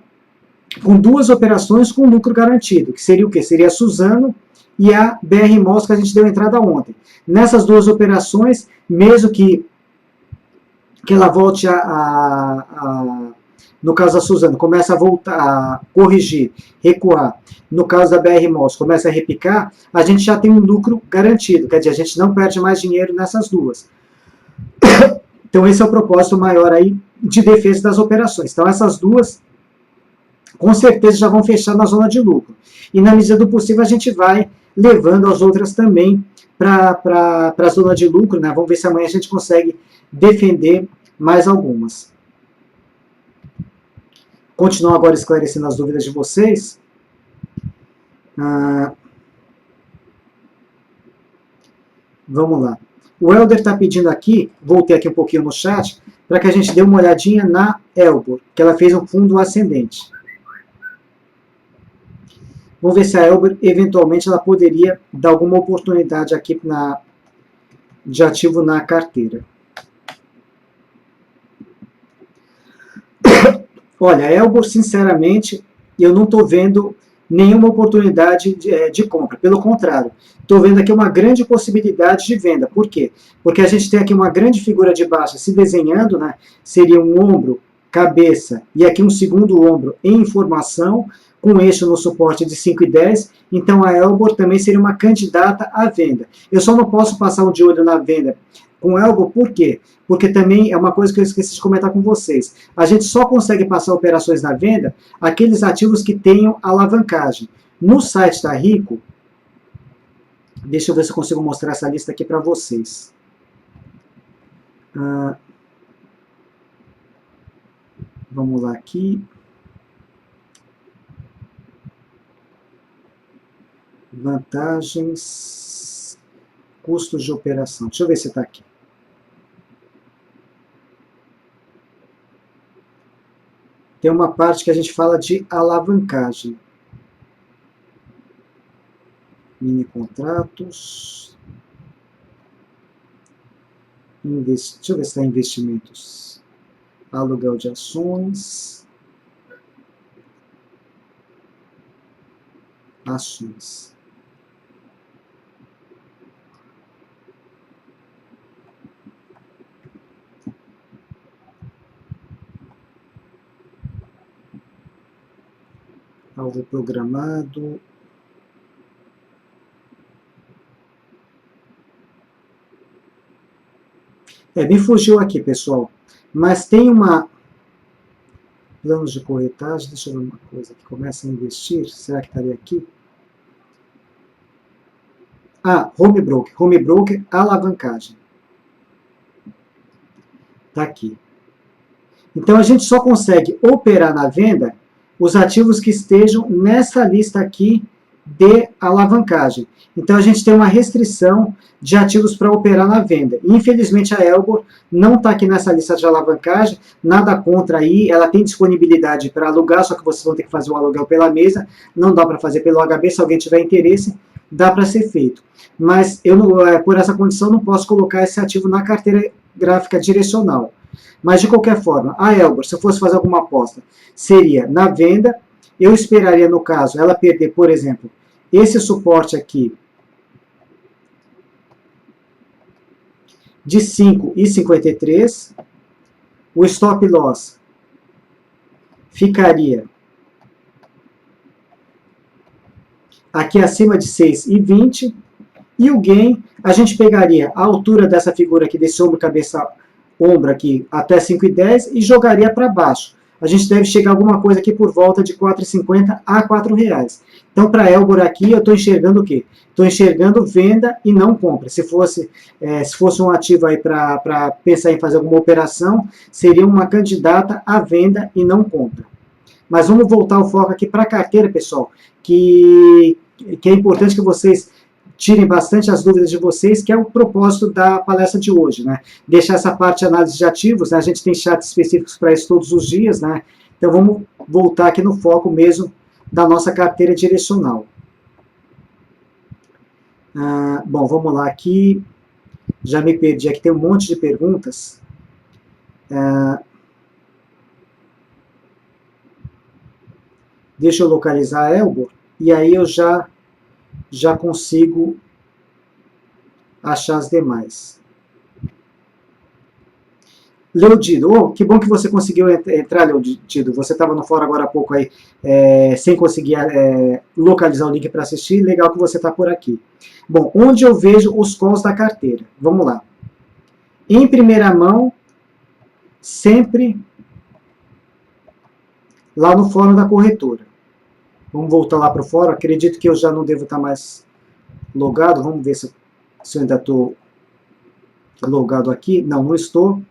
com 2 operações com lucro garantido, que seria o quê? Seria a Suzano e a BR Malls que a gente deu entrada ontem. Nessas 2 operações, mesmo que ela volte no caso da Suzano, começa a voltar, a corrigir, recuar. No caso da BR Malls, começa a repicar, a gente já tem um lucro garantido, quer dizer, a gente não perde mais dinheiro nessas 2. Então esse é o propósito maior aí de defesa das operações. Então essas 2, com certeza já vão fechar na zona de lucro. E na medida do possível a gente vai levando as outras também para a zona de lucro, né? Vamos ver se amanhã a gente consegue defender mais algumas. Continuo agora esclarecendo as dúvidas de vocês. Vamos lá. O Helder está pedindo aqui, voltei aqui um pouquinho no chat, para que a gente dê uma olhadinha na Elbor, que ela fez um fundo ascendente. Vamos ver se a Elbor, eventualmente, ela poderia dar alguma oportunidade aqui de ativo na carteira. Olha, a Elbor, sinceramente, eu não estou vendo nenhuma oportunidade de compra. Pelo contrário, estou vendo aqui uma grande possibilidade de venda. Por quê? Porque a gente tem aqui uma grande figura de baixa se desenhando, né? Seria um ombro, cabeça e aqui um segundo ombro em formação, com eixo no suporte de 5,10. Então a Elbor também seria uma candidata à venda. Eu só não posso passar um de olho na venda com Elbor, por quê? Porque também é uma coisa que eu esqueci de comentar com vocês. A gente só consegue passar operações na venda aqueles ativos que tenham alavancagem. No site da Rico, deixa eu ver se eu consigo mostrar essa lista aqui para vocês. Vamos lá aqui. Vantagens, custos de operação. Deixa eu ver se está aqui. Tem uma parte que a gente fala de alavancagem. Mini contratos. Deixa eu ver se está investimentos. Aluguel de ações. Ações. Alvo programado. Me fugiu aqui, pessoal. Mas tem uma... Planos de corretagem, deixa eu ver uma coisa aqui. Começa a investir, será que estaria aqui? Home broker, alavancagem. Está aqui. Então a gente só consegue operar na venda os ativos que estejam nessa lista aqui de alavancagem. Então a gente tem uma restrição de ativos para operar na venda. Infelizmente a Elbor não está aqui nessa lista de alavancagem, nada contra aí, ela tem disponibilidade para alugar, só que vocês vão ter que fazer o aluguel pela mesa, não dá para fazer pelo HB, se alguém tiver interesse, dá para ser feito. Mas eu, por essa condição, não posso colocar esse ativo na carteira gráfica direcional. Mas, de qualquer forma, a Elbor, se eu fosse fazer alguma aposta, seria na venda. Eu esperaria, no caso, ela perder, por exemplo, esse suporte aqui de 5,53. O stop loss ficaria aqui acima de 6,20. E o gain, a gente pegaria a altura dessa figura aqui, desse ombro cabeça ombro aqui até 5,10 e jogaria para baixo. A gente deve chegar a alguma coisa aqui por volta de R$ 4,50 a R$ 4,00. Então, para Elbor aqui, eu estou enxergando o quê? Estou enxergando venda e não compra. Se fosse um ativo aí para pensar em fazer alguma operação, seria uma candidata à venda e não compra. Mas vamos voltar o foco aqui para a carteira, pessoal, que é importante que vocês tirem bastante as dúvidas de vocês, que é o propósito da palestra de hoje, né? Deixar essa parte de análise de ativos, né? A gente tem chats específicos para isso todos os dias, né? Então vamos voltar aqui no foco mesmo da nossa carteira direcional. Bom, vamos lá aqui. Já me perdi aqui, tem um monte de perguntas. Deixa eu localizar a Elbor, e aí eu já consigo achar as demais. Leodido, que bom que você conseguiu entrar, Leodido. Você estava no fórum agora há pouco aí, sem conseguir localizar o link para assistir. Legal que você está por aqui. Bom, onde eu vejo os calls da carteira? Vamos lá. Em primeira mão, sempre lá no fórum da corretora. Vamos voltar lá para o fórum. Acredito que eu já não devo estar mais logado. Vamos ver se eu ainda estou logado aqui. Não, não estou.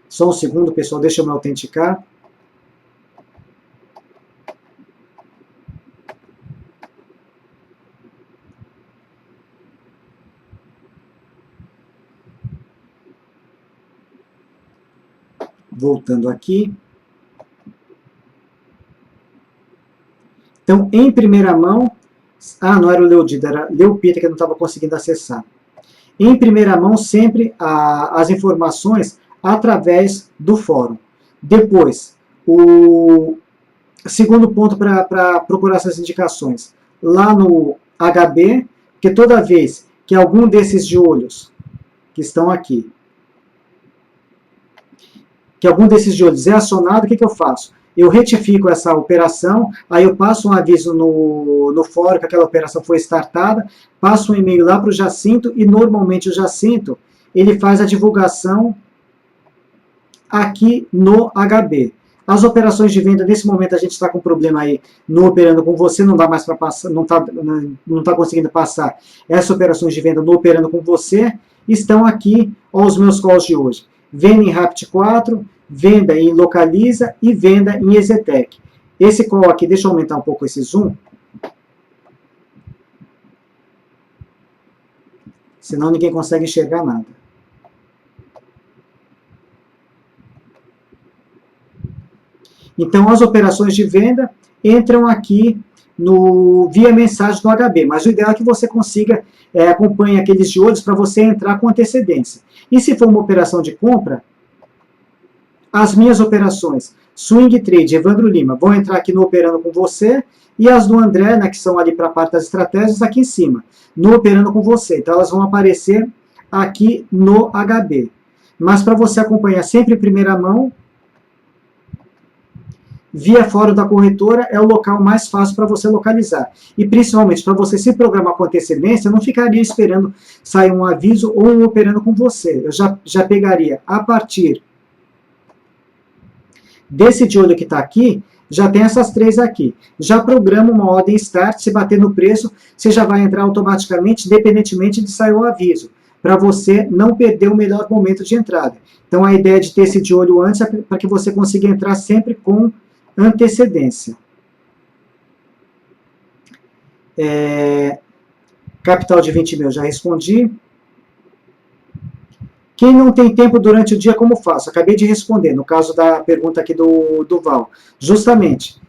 Só um segundo, pessoal. Deixa eu me autenticar. Voltando aqui. Então, em primeira mão... não era o Leodido, era Leopita que eu não estava conseguindo acessar. Em primeira mão, sempre as informações através do fórum. Depois, o segundo ponto para procurar essas indicações, lá no HB, que toda vez que algum desses de olhos que estão aqui, que algum desses de olhos é acionado, o que eu faço? Eu retifico essa operação, aí eu passo um aviso no fórum que aquela operação foi startada, passo um e-mail lá para o Jacinto, e normalmente o Jacinto, ele faz a divulgação aqui no HB. As operações de venda, nesse momento a gente está com um problema aí no Operando com Você, não dá mais para passar, não tá conseguindo passar essas operações de venda no Operando com Você, estão aqui os meus calls de hoje. Venda em Rapid 4, venda em Localiza e venda em Exetec. Esse call aqui, deixa eu aumentar um pouco esse zoom, senão ninguém consegue enxergar nada. Então, as operações de venda entram aqui via mensagem do HB, mas o ideal é que você consiga, acompanhe aqueles de olhos para você entrar com antecedência. E se for uma operação de compra, as minhas operações, Swing Trade, Evandro Lima, vão entrar aqui no Operando com Você, e as do André, né, que são ali para a parte das estratégias, aqui em cima, no Operando com Você. Então, elas vão aparecer aqui no HB. Mas para você acompanhar sempre em primeira mão, via fórum da corretora é o local mais fácil para você localizar. E principalmente para você se programar com antecedência, eu não ficaria esperando sair um aviso ou um Operando com Você. Eu já pegaria a partir desse de olho que está aqui, já tem essas três aqui. Já programa uma ordem start, se bater no preço, você já vai entrar automaticamente, independentemente de sair o aviso, para você não perder o melhor momento de entrada. Então a ideia de ter esse de olho antes é para que você consiga entrar sempre com antecedência. Capital de 20 mil, já respondi. Quem não tem tempo durante o dia, como faço? Acabei de responder, no caso da pergunta aqui do Val. Justamente,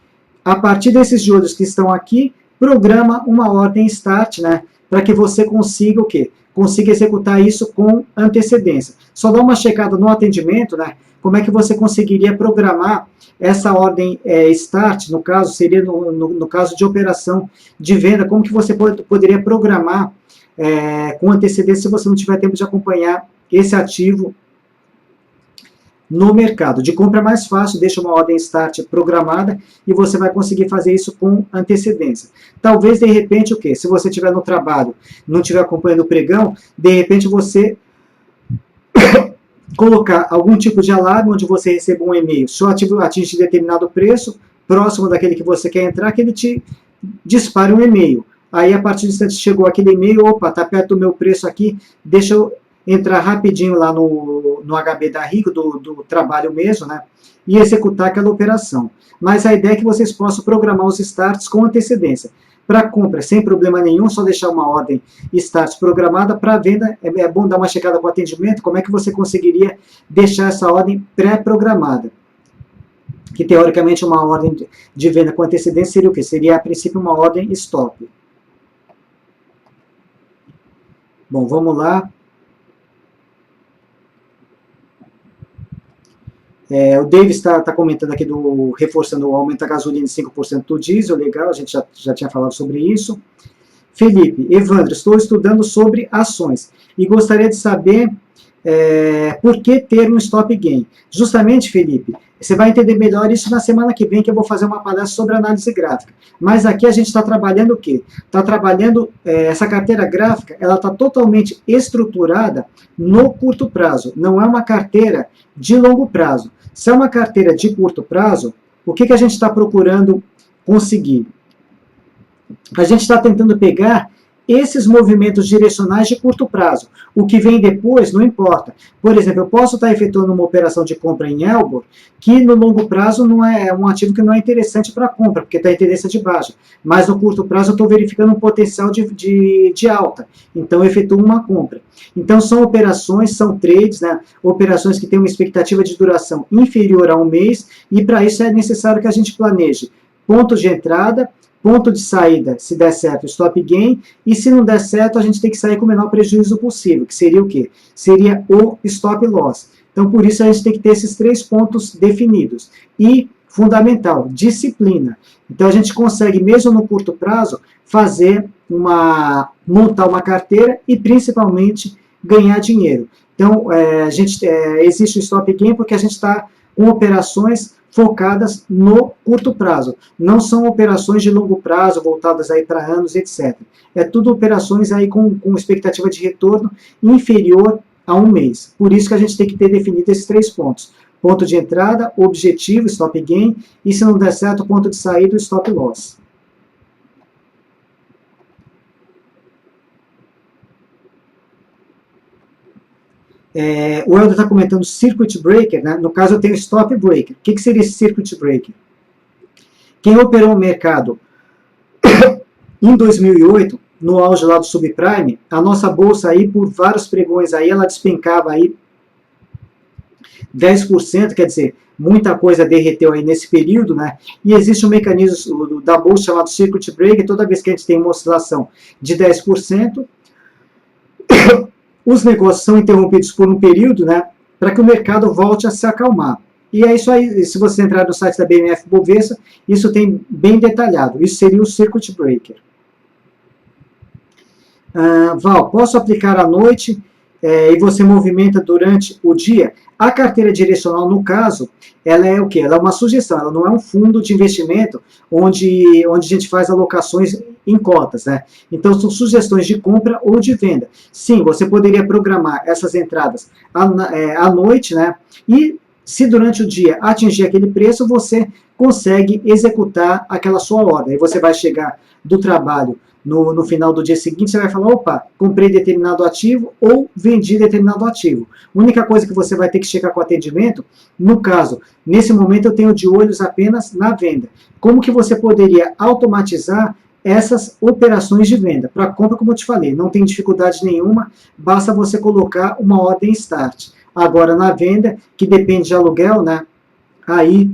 a partir desses de olhos que estão aqui, programa uma ordem start, né? Para que você consiga o quê? Consiga executar isso com antecedência. Só dá uma checada no atendimento, né? Como é que você conseguiria programar essa ordem start, no caso, seria no caso de operação de venda, como que você poderia programar com antecedência se você não tiver tempo de acompanhar esse ativo no mercado. De compra é mais fácil, deixa uma ordem start programada e você vai conseguir fazer isso com antecedência. Talvez, de repente, o quê? Se você estiver no trabalho, não estiver acompanhando o pregão, de repente você colocar algum tipo de alarme onde você receba um e-mail. Se o ativo atingir determinado preço, próximo daquele que você quer entrar, que ele te dispare um e-mail. Aí, a partir de que chegou aquele e-mail, opa, está perto do meu preço aqui, deixa eu entrar rapidinho lá no HB da Rico, do trabalho mesmo, né? E executar aquela operação. Mas a ideia é que vocês possam programar os starts com antecedência. Para compra, sem problema nenhum, só deixar uma ordem start programada. Para venda, é bom dar uma checada com o atendimento, como é que você conseguiria deixar essa ordem pré-programada. Que, teoricamente, uma ordem de venda com antecedência seria o quê? Seria, a princípio, uma ordem stop. Bom, vamos lá. O Davis está comentando aqui, reforçando o aumento da gasolina de 5% do diesel, legal, a gente já tinha falado sobre isso. Felipe, Evandro, estou estudando sobre ações e gostaria de saber por que ter um stop gain. Justamente, Felipe, você vai entender melhor isso na semana que vem, que eu vou fazer uma palestra sobre análise gráfica. Mas aqui a gente está trabalhando o quê? Está trabalhando, essa carteira gráfica, ela está totalmente estruturada no curto prazo, não é uma carteira de longo prazo. Se é uma carteira de curto prazo, o que a gente está procurando conseguir? A gente está tentando pegar esses movimentos direcionais de curto prazo. O que vem depois não importa. Por exemplo, eu posso estar efetuando uma operação de compra em Elbor, que no longo prazo não é um ativo que não é interessante para compra, porque está em tendência de baixa. Mas no curto prazo eu estou verificando um potencial de alta. Então eu efetuo uma compra. Então são operações, são trades, né? Operações que têm uma expectativa de duração inferior a um mês, e para isso é necessário que a gente planeje pontos de entrada, ponto de saída, se der certo, stop gain, e se não der certo, a gente tem que sair com o menor prejuízo possível, que seria o quê? Seria o stop loss. Então, por isso, a gente tem que ter esses 3 pontos definidos. E, fundamental, disciplina. Então, a gente consegue, mesmo no curto prazo, montar uma carteira e, principalmente, ganhar dinheiro. Então, existe o stop gain porque a gente está com operações focadas no curto prazo. Não são operações de longo prazo, voltadas aí para anos, etc. É tudo operações aí com expectativa de retorno inferior a um mês. Por isso que a gente tem que ter definido esses 3 pontos. Ponto de entrada, objetivo, stop gain, e se não der certo, ponto de saída, stop loss. O Helder está comentando circuit breaker, né? No caso eu tenho stop breaker. O que seria esse circuit breaker? Quem operou o mercado em 2008, no auge lá do subprime, a nossa bolsa aí, por vários pregões aí, ela despencava aí 10%, quer dizer, muita coisa derreteu aí nesse período, né? E existe um mecanismo da bolsa chamado circuit breaker. Toda vez que a gente tem uma oscilação de 10%, os negócios são interrompidos por um período, né, para que o mercado volte a se acalmar. E é isso aí, se você entrar no site da BMF Bovespa, isso tem bem detalhado. Isso seria o circuit breaker. Val, posso aplicar à noite e você movimenta durante o dia? A carteira direcional, no caso, ela é o quê? Ela é uma sugestão, ela não é um fundo de investimento onde a gente faz alocações em cotas, né? Então, são sugestões de compra ou de venda. Sim, você poderia programar essas entradas à noite, né? E se durante o dia atingir aquele preço, você consegue executar aquela sua ordem. Aí você vai chegar do trabalho no final do dia seguinte, você vai falar, opa, comprei determinado ativo ou vendi determinado ativo. A única coisa que você vai ter que checar com o atendimento, no caso, nesse momento eu tenho de olhos apenas na venda. Como que você poderia automatizar essas operações de venda? Para compra, como eu te falei, não tem dificuldade nenhuma, basta você colocar uma ordem start. Agora, na venda, que depende de aluguel, né, aí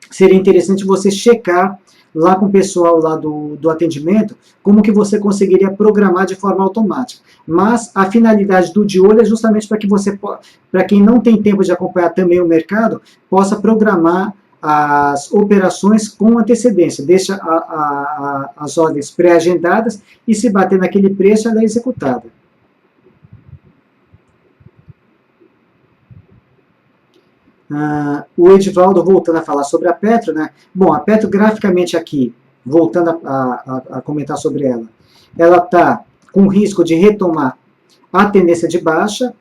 seria interessante você checar lá com o pessoal lá do atendimento, como que você conseguiria programar de forma automática. Mas a finalidade do de olho é justamente para que você, para quem não tem tempo de acompanhar também o mercado, possa programar as operações com antecedência, deixa as ordens pré-agendadas e se bater naquele preço, ela é executada. O Edivaldo voltando a falar sobre a Petro, né? Bom, a Petro graficamente aqui, voltando a comentar sobre ela está com risco de retomar a tendência de baixa.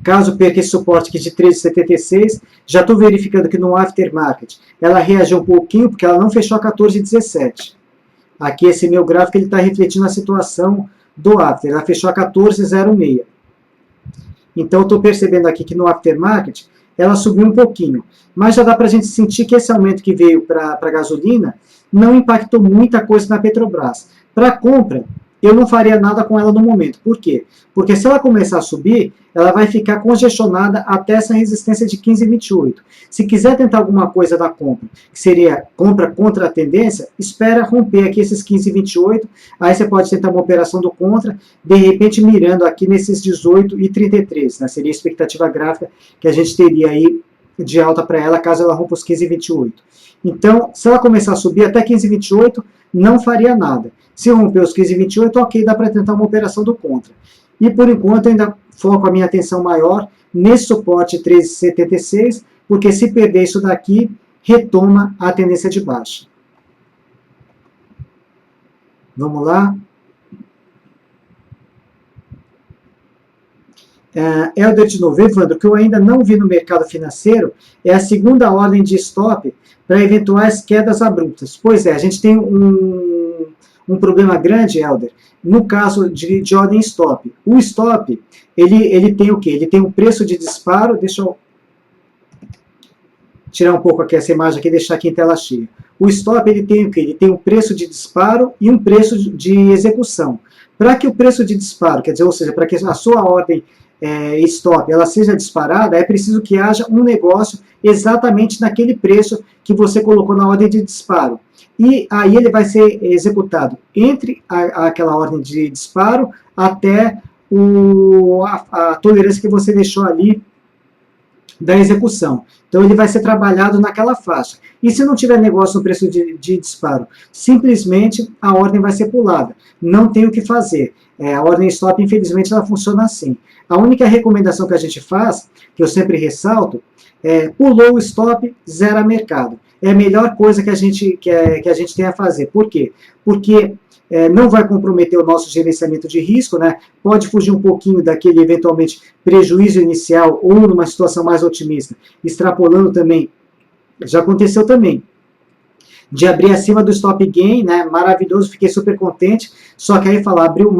Caso perca esse suporte aqui de 13,76, já estou verificando que no aftermarket ela reagiu um pouquinho, porque ela não fechou a 14,17. Aqui esse meu gráfico está refletindo a situação do after, ela fechou a 14,06. Então, estou percebendo aqui que no aftermarket, ela subiu um pouquinho. Mas já dá para a gente sentir que esse aumento que veio para a gasolina não impactou muita coisa na Petrobras. Para compra, eu não faria nada com ela no momento. Por quê? Porque se ela começar a subir, ela vai ficar congestionada até essa resistência de 15,28. Se quiser tentar alguma coisa da compra, que seria compra contra a tendência, espera romper aqui esses 15,28, aí você pode tentar uma operação do contra, de repente mirando aqui nesses 18,33, né? Seria a expectativa gráfica que a gente teria aí de alta para ela, caso ela rompa os 15,28. Então, se ela começar a subir até 15,28, não faria nada. Se romper os 15,28, ok, dá para tentar uma operação do contra. E por enquanto eu ainda foco a minha atenção maior nesse suporte 13,76, porque se perder isso daqui, retoma a tendência de baixa. Vamos lá. Helder de novo, Evandro, o que eu ainda não vi no mercado financeiro é a segunda ordem de stop para eventuais quedas abruptas. Pois é, a gente tem um problema grande, Helder, no caso de ordem stop. O stop, ele tem o quê? Ele tem um preço de disparo, deixa eu tirar um pouco aqui essa imagem aqui e deixar aqui em tela cheia. O stop, ele tem o quê? Ele tem um preço de disparo e um preço de execução. Para que o preço de disparo, quer dizer, ou seja, para que a sua ordem stop ela seja disparada, é preciso que haja um negócio exatamente naquele preço que você colocou na ordem de disparo. E aí ele vai ser executado entre aquela ordem de disparo até a tolerância que você deixou ali da execução. Então ele vai ser trabalhado naquela faixa. E se não tiver negócio no preço de disparo, simplesmente a ordem vai ser pulada. Não tem o que fazer. A ordem stop, infelizmente, ela funciona assim. A única recomendação que a gente faz, que eu sempre ressalto, pulou o stop, zera mercado. É a melhor coisa que a gente tem a fazer. Por quê? Porque não vai comprometer o nosso gerenciamento de risco, né? Pode fugir um pouquinho daquele, eventualmente, prejuízo inicial ou numa situação mais otimista, extrapolando também, já aconteceu também, de abrir acima do stop gain, né? Maravilhoso, fiquei super contente, só que aí falar, abriu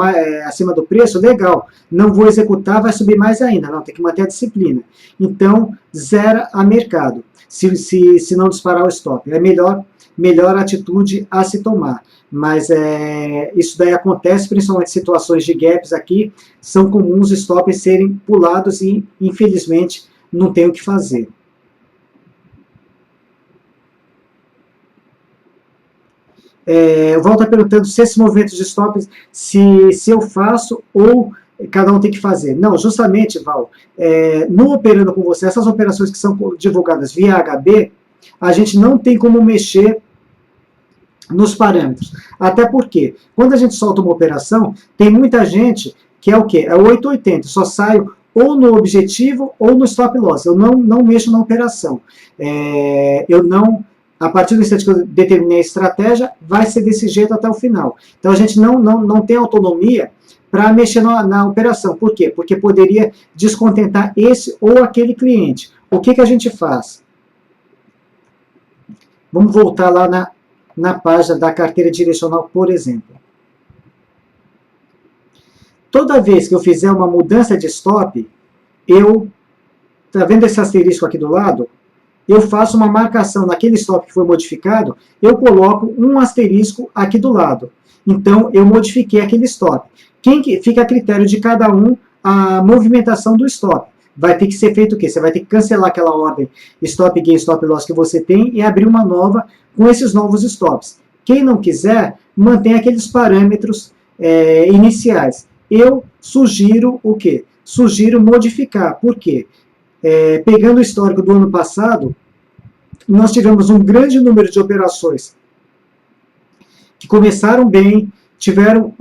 acima do preço, legal, não vou executar, vai subir mais ainda, não, tem que manter a disciplina. Então, zera a mercado, se não disparar o stop. É a melhor atitude a se tomar. Mas isso daí acontece, principalmente em situações de gaps aqui, são comuns os stops serem pulados e, infelizmente, não tem o que fazer. Volta perguntando se esses movimentos de stops, se eu faço ou cada um tem que fazer. Não, justamente, Val, no Operando com Você, essas operações que são divulgadas via HB, a gente não tem como mexer nos parâmetros. Até porque, quando a gente solta uma operação, tem muita gente que é o quê? É o 880, só saio ou no objetivo ou no stop loss. Eu não mexo na operação. Eu não... A partir do instante que eu determinei a estratégia, vai ser desse jeito até o final. Então a gente não tem autonomia para mexer na operação. Por quê? Porque poderia descontentar esse ou aquele cliente. O que a gente faz? Vamos voltar lá na página da carteira direcional, por exemplo. Toda vez que eu fizer uma mudança de stop, tá vendo esse asterisco aqui do lado? Eu faço uma marcação naquele stop que foi modificado, eu coloco um asterisco aqui do lado. Então, eu modifiquei aquele stop. Fica a critério de cada um a movimentação do stop. Vai ter que ser feito o quê? Você vai ter que cancelar aquela ordem stop gain, stop loss que você tem e abrir uma nova com esses novos stops. Quem não quiser, mantém aqueles parâmetros iniciais. Eu sugiro o quê? Sugiro modificar. Por quê? Pegando o histórico do ano passado, nós tivemos um grande número de operações que começaram bem, chegaram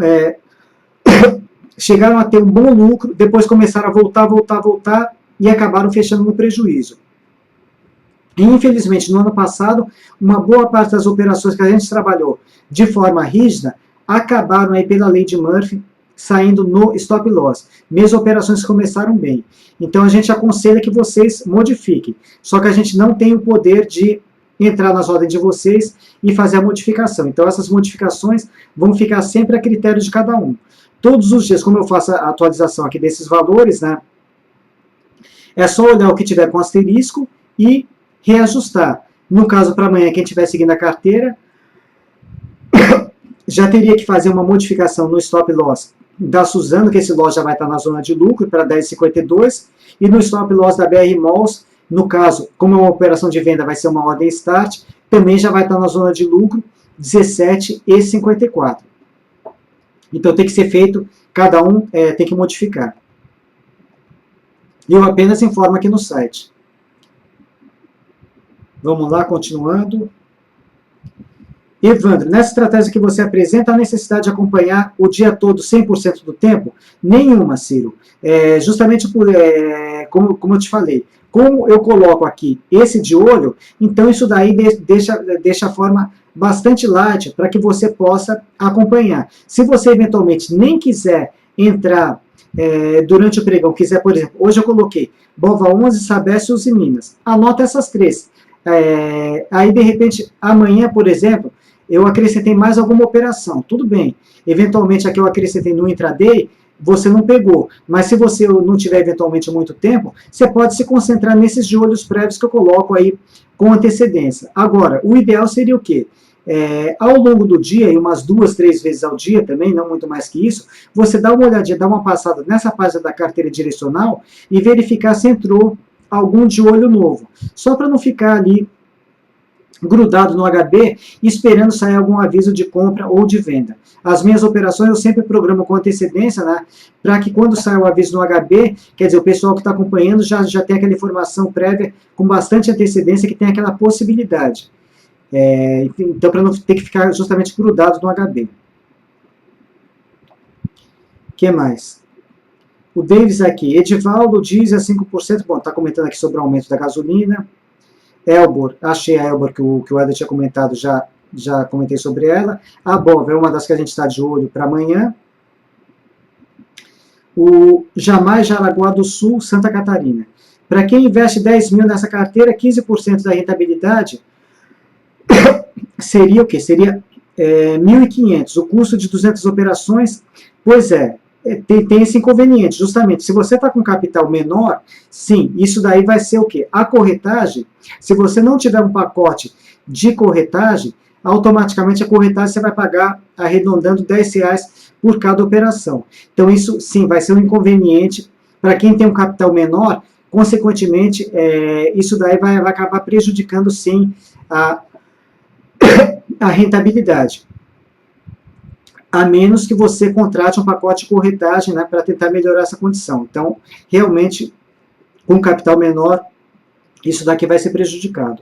a ter um bom lucro, depois começaram a voltar e acabaram fechando no prejuízo. E, infelizmente, no ano passado, uma boa parte das operações que a gente trabalhou de forma rígida acabaram aí pela lei de Murphy saindo no stop loss, mesmo operações que começaram bem. Então a gente aconselha que vocês modifiquem, só que a gente não tem o poder de entrar nas ordens de vocês e fazer a modificação. Então essas modificações vão ficar sempre a critério de cada um. Todos os dias, como eu faço a atualização aqui desses valores, né, é só olhar o que tiver com asterisco e reajustar. No caso, para amanhã, quem estiver seguindo a carteira, já teria que fazer uma modificação no stop loss da Suzano, que esse loss já vai estar na zona de lucro, para 10,52, e no stop loss da BR Malls, no caso, como é uma operação de venda, vai ser uma ordem start, também já vai estar na zona de lucro, 17,54. Então tem que ser feito, cada um tem que modificar. Eu apenas informo aqui no site. Vamos lá, continuando. Evandro, nessa estratégia que você apresenta, a necessidade de acompanhar o dia todo 100% do tempo? Nenhuma, Ciro. Justamente por, como eu te falei, como eu coloco aqui esse de olho, então isso daí deixa a forma bastante light para que você possa acompanhar. Se você eventualmente nem quiser entrar durante o pregão, quiser, por exemplo, hoje eu coloquei Bova 11, Sabesp e Usiminas. Anota essas três. Aí, de repente, amanhã, por exemplo, eu acrescentei mais alguma operação. Tudo bem. Eventualmente, a que eu acrescentei no intraday, você não pegou. Mas se você não tiver, eventualmente, muito tempo, você pode se concentrar nesses de olhos prévios que eu coloco aí com antecedência. Agora, o ideal seria o quê? Ao longo do dia, e umas 2, 3 vezes ao dia também, não muito mais que isso, você dá uma olhadinha, dá uma passada nessa página da carteira direcional e verificar se entrou algum de olho novo. Só para não ficar ali grudado no HB, esperando sair algum aviso de compra ou de venda. As minhas operações eu sempre programo com antecedência, né, para que quando sair o aviso no HB, quer dizer, o pessoal que está acompanhando já tem aquela informação prévia com bastante antecedência que tem aquela possibilidade. Então, para não ter que ficar justamente grudado no HB. O que mais? O Davis aqui, Edivaldo diz a 5%, bom, está comentando aqui sobre o aumento da gasolina. Elbor, achei a Elbor que o Eder tinha comentado, já comentei sobre ela. A Bova é uma das que a gente está de olho para amanhã. O Jamais Jaraguá do Sul, Santa Catarina. Para quem investe 10 mil nessa carteira, 15% da rentabilidade seria o quê? Seria 1.500. O custo de 200 operações, pois tem esse inconveniente, justamente, se você está com capital menor, sim, isso daí vai ser o quê? A corretagem, se você não tiver um pacote de corretagem, automaticamente a corretagem você vai pagar, arredondando, R$10 por cada operação. Então isso, sim, vai ser um inconveniente para quem tem um capital menor, consequentemente, isso daí vai acabar prejudicando, sim, a rentabilidade. A menos que você contrate um pacote de corretagem, né, para tentar melhorar essa condição. Então, realmente, com capital menor, isso daqui vai ser prejudicado.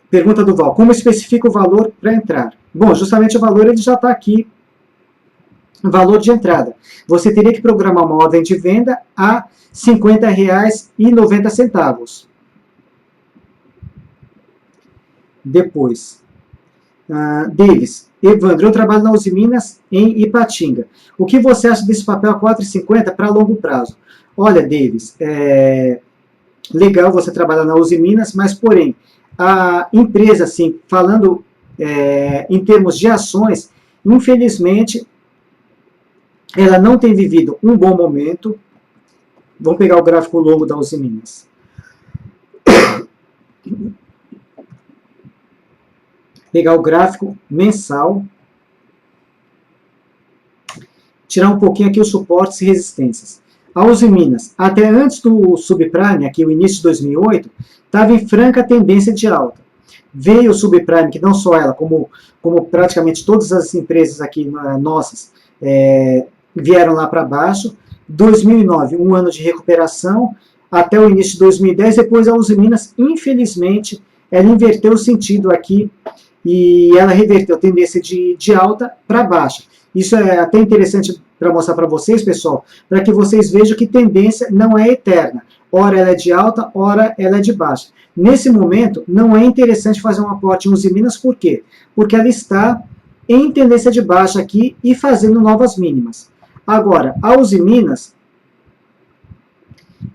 Pergunta do Val, como especifica o valor para entrar? Bom, justamente o valor ele já está aqui, valor de entrada. Você teria que programar uma ordem de venda a R$ 50,90. Depois, Davis, Evandro, eu trabalho na Usiminas em Ipatinga. O que você acha desse papel a 4,50 para longo prazo? Olha, Davis, legal você trabalhar na Usiminas, mas porém, a empresa, assim, falando em termos de ações, infelizmente, ela não tem vivido um bom momento. Vamos pegar o gráfico longo da Usiminas. Pegar o gráfico mensal, tirar um pouquinho aqui os suportes e resistências. A Usiminas, até antes do subprime, aqui o início de 2008, estava em franca tendência de alta. Veio o subprime, que não só ela, como praticamente todas as empresas aqui nossas, vieram lá para baixo. 2009, um ano de recuperação, até o início de 2010, depois a Usiminas, infelizmente, ela inverteu o sentido aqui, e ela reverteu a tendência de alta para baixa. Isso é até interessante para mostrar para vocês, pessoal, para que vocês vejam que tendência não é eterna. ora ela é de alta, ora ela é de baixa. Nesse momento, não é interessante fazer um aporte em Usiminas, por quê? Porque ela está em tendência de baixa aqui e fazendo novas mínimas. Agora, a Usiminas,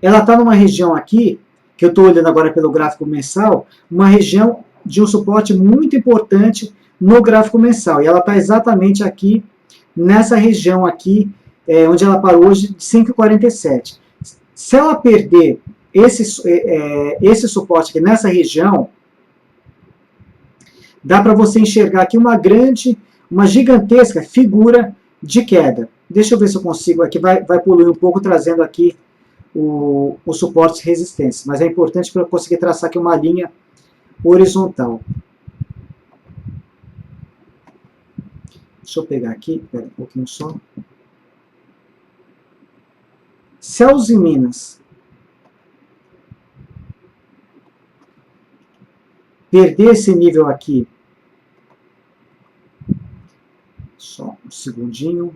ela está numa região aqui, que eu estou olhando agora pelo gráfico mensal, uma região de um suporte muito importante no gráfico mensal. E ela está exatamente aqui, nessa região aqui, onde ela parou hoje, de 5,47. Se ela perder esse suporte aqui nessa região, dá para você enxergar aqui uma gigantesca figura de queda. Deixa eu ver se eu consigo, aqui vai poluir um pouco, trazendo aqui os suportes e resistências, mas é importante para eu conseguir traçar aqui uma linha horizontal. Deixa eu pegar aqui, espera um pouquinho só. Se a Usiminas perder esse nível aqui, só um segundinho,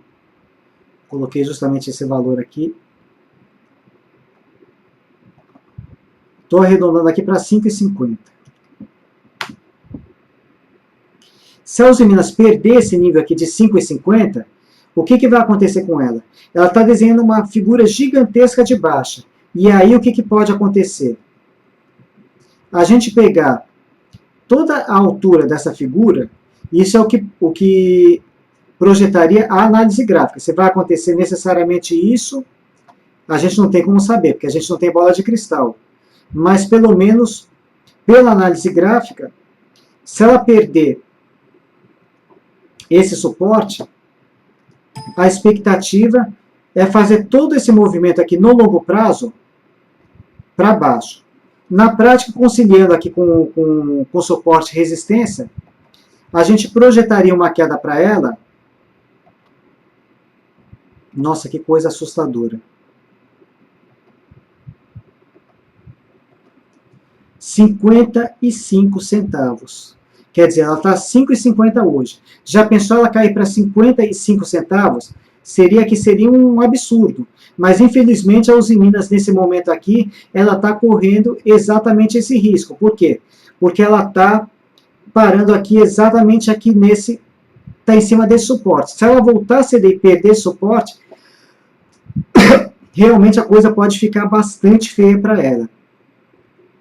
coloquei justamente esse valor aqui, estou arredondando aqui para 5,50. Se a Usiminas perder esse nível aqui de 5,50, o que vai acontecer com ela? Ela está desenhando uma figura gigantesca de baixa. E aí o que pode acontecer? A gente pegar toda a altura dessa figura, isso é o que projetaria a análise gráfica. Se vai acontecer necessariamente isso, a gente não tem como saber, porque a gente não tem bola de cristal. Mas pelo menos, pela análise gráfica, se ela perder esse suporte, a expectativa é fazer todo esse movimento aqui no longo prazo para baixo. Na prática, conciliando aqui com suporte e resistência, a gente projetaria uma queda para ela. Nossa, que coisa assustadora. 55 centavos. Quer dizer, ela está 5,50 hoje. Já pensou ela cair para 55 centavos? Seria um absurdo. Mas, infelizmente, a Usiminas, nesse momento aqui, ela está correndo exatamente esse risco. Por quê? Porque ela está parando aqui, exatamente aqui nesse... Está em cima desse suporte. Se ela voltar a ceder e perder esse suporte, realmente a coisa pode ficar bastante feia para ela.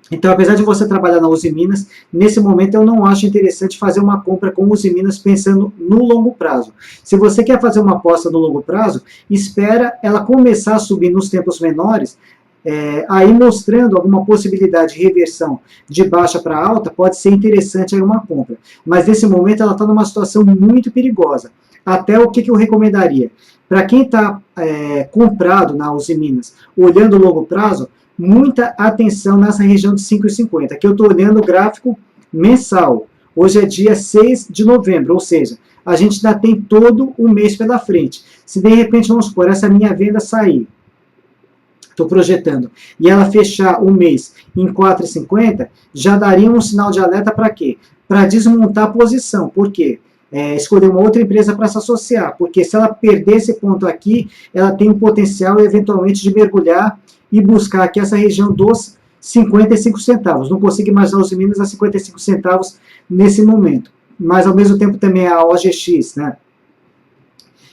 Então, apesar de você trabalhar na Usiminas, nesse momento eu não acho interessante fazer uma compra com Usiminas pensando no longo prazo. Se você quer fazer uma aposta no longo prazo, espera ela começar a subir nos tempos menores, aí mostrando alguma possibilidade de reversão de baixa para alta, pode ser interessante aí uma compra. Mas nesse momento ela está numa situação muito perigosa. Até o que eu recomendaria? Para quem está comprado na Usiminas, olhando o longo prazo, muita atenção nessa região de 5,50. Aqui eu estou olhando o gráfico mensal. Hoje é dia 6 de novembro, ou seja, a gente ainda tem todo o mês pela frente. Se de repente, vamos supor, essa minha venda sair, estou projetando, e ela fechar o mês em 4,50, já daria um sinal de alerta para quê? Para desmontar a posição. Por quê? Escolher uma outra empresa para se associar, porque se ela perder esse ponto aqui, ela tem um potencial eventualmente de mergulhar e buscar aqui essa região dos 55 centavos. Não consigo imaginar os Usiminas a 55 centavos nesse momento. Mas, ao mesmo tempo, também a OGX, né?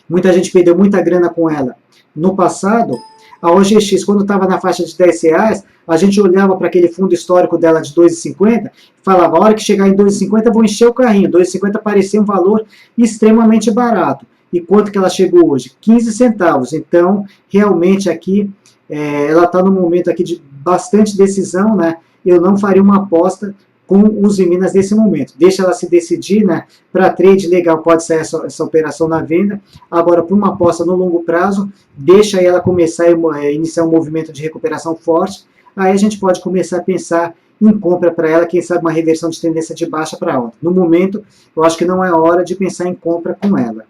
Muita gente perdeu muita grana com ela. No passado, a OGX, quando estava na faixa de R$10, a gente olhava para aquele fundo histórico dela de 2,50 e falava, a hora que chegar em 2,50 vou encher o carrinho. 2,50 parecia um valor extremamente barato. E quanto que ela chegou hoje? 15 centavos. Então, realmente aqui, ela está num momento aqui de bastante decisão, né? Eu não faria uma aposta com os Usiminas nesse momento. Deixa ela se decidir, né? Para trade legal pode sair essa operação na venda. Agora, para uma aposta no longo prazo, deixa ela começar a iniciar um movimento de recuperação forte. Aí a gente pode começar a pensar em compra para ela, quem sabe uma reversão de tendência de baixa para alta. No momento, eu acho que não é hora de pensar em compra com ela.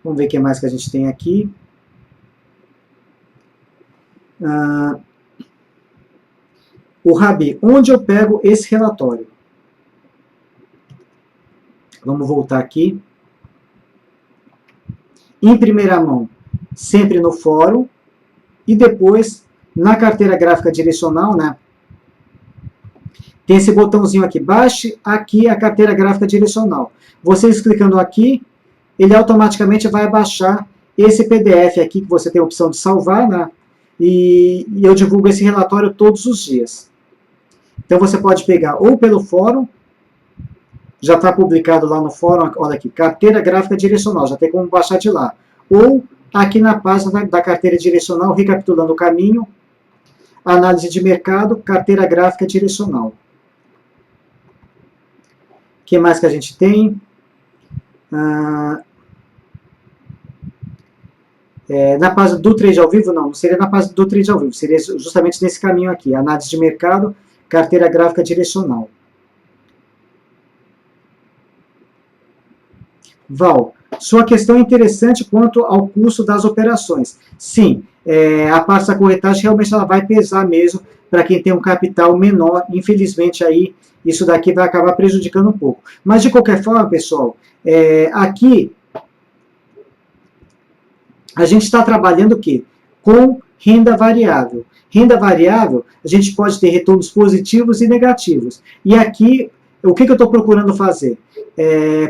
Vamos ver o que mais que a gente tem aqui. O Rabi, onde eu pego esse relatório? Vamos voltar aqui. Em primeira mão, sempre no fórum. e depois, na carteira gráfica direcional, né, tem esse botãozinho aqui, baixe aqui a carteira gráfica direcional. Vocês clicando aqui, ele automaticamente vai baixar esse PDF aqui, que você tem a opção de salvar, né? E eu divulgo esse relatório todos os dias. Então você pode pegar ou pelo fórum, já está publicado lá no fórum, olha aqui, carteira gráfica direcional, já tem como baixar de lá. Ou aqui na página da carteira direcional, recapitulando o caminho, análise de mercado, carteira gráfica direcional. O que mais que a gente tem? Na página do trade ao vivo, não seria na página do trade ao vivo, seria justamente nesse caminho aqui, análise de mercado, carteira gráfica direcional. Val, sua questão é interessante quanto ao custo das operações. Sim, a parte da corretagem realmente ela vai pesar mesmo para quem tem um capital menor. Infelizmente, aí isso daqui vai acabar prejudicando um pouco. Mas, de qualquer forma, pessoal, aqui a gente está trabalhando o quê? Com renda variável. Renda variável, a gente pode ter retornos positivos e negativos. E aqui, o que eu estou procurando fazer?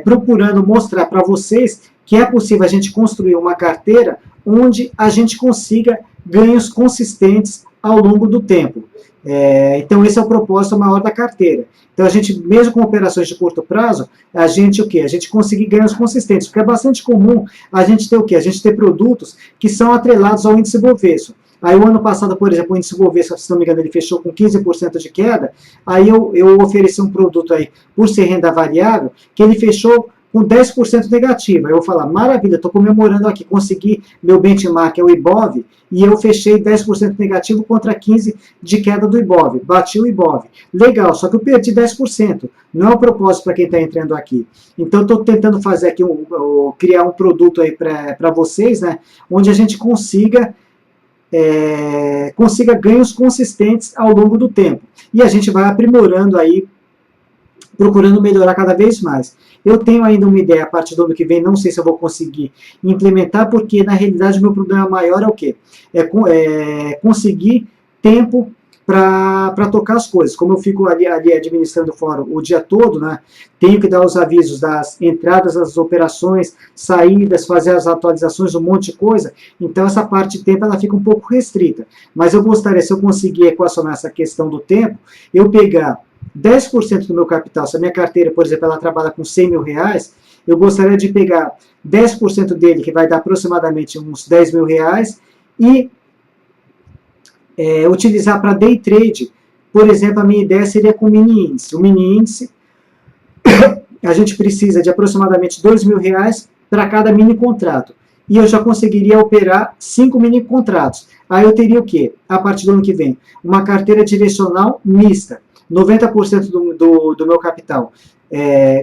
Procurando mostrar para vocês que é possível a gente construir uma carteira onde a gente consiga ganhos consistentes ao longo do tempo. Então esse é o propósito maior da carteira. Então a gente, mesmo com operações de curto prazo, a gente o quê? A gente conseguir ganhos consistentes, porque é bastante comum a gente ter o quê? A gente ter produtos que são atrelados ao índice Bovespa. Aí o ano passado, por exemplo, o índice Bovespa, se não me engano, ele fechou com 15% de queda, aí eu ofereci um produto aí, por ser renda variável, que ele fechou com 10% negativo. Aí eu vou falar, maravilha, estou comemorando aqui, consegui meu benchmark, é o IBOV, e eu fechei 10% negativo contra 15% de queda do IBOV. Bati o IBOV. Legal, só que eu perdi 10%. Não é o propósito para quem está entrando aqui. Então, estou tentando fazer aqui, criar um produto aí para vocês, né, onde a gente consiga ganhos consistentes ao longo do tempo. E a gente vai aprimorando aí, procurando melhorar cada vez mais. Eu tenho ainda uma ideia a partir do ano que vem, não sei se eu vou conseguir implementar, porque na realidade o meu problema maior é o quê? Conseguir tempo para tocar as coisas. Como eu fico ali administrando o fórum o dia todo, né, tenho que dar os avisos das entradas das operações, saídas, fazer as atualizações, um monte de coisa, então essa parte de tempo ela fica um pouco restrita. Mas eu gostaria, se eu conseguir equacionar essa questão do tempo, eu pegar 10% do meu capital, se a minha carteira, por exemplo, ela trabalha com 100 mil reais, eu gostaria de pegar 10% dele, que vai dar aproximadamente uns 10 mil reais, e utilizar para day trade. Por exemplo, a minha ideia seria com o mini índice. O mini índice, a gente precisa de aproximadamente 2 mil reais para cada mini contrato. E eu já conseguiria operar 5 mini contratos. Aí eu teria o quê? A partir do ano que vem, uma carteira direcional mista. 90% do meu capital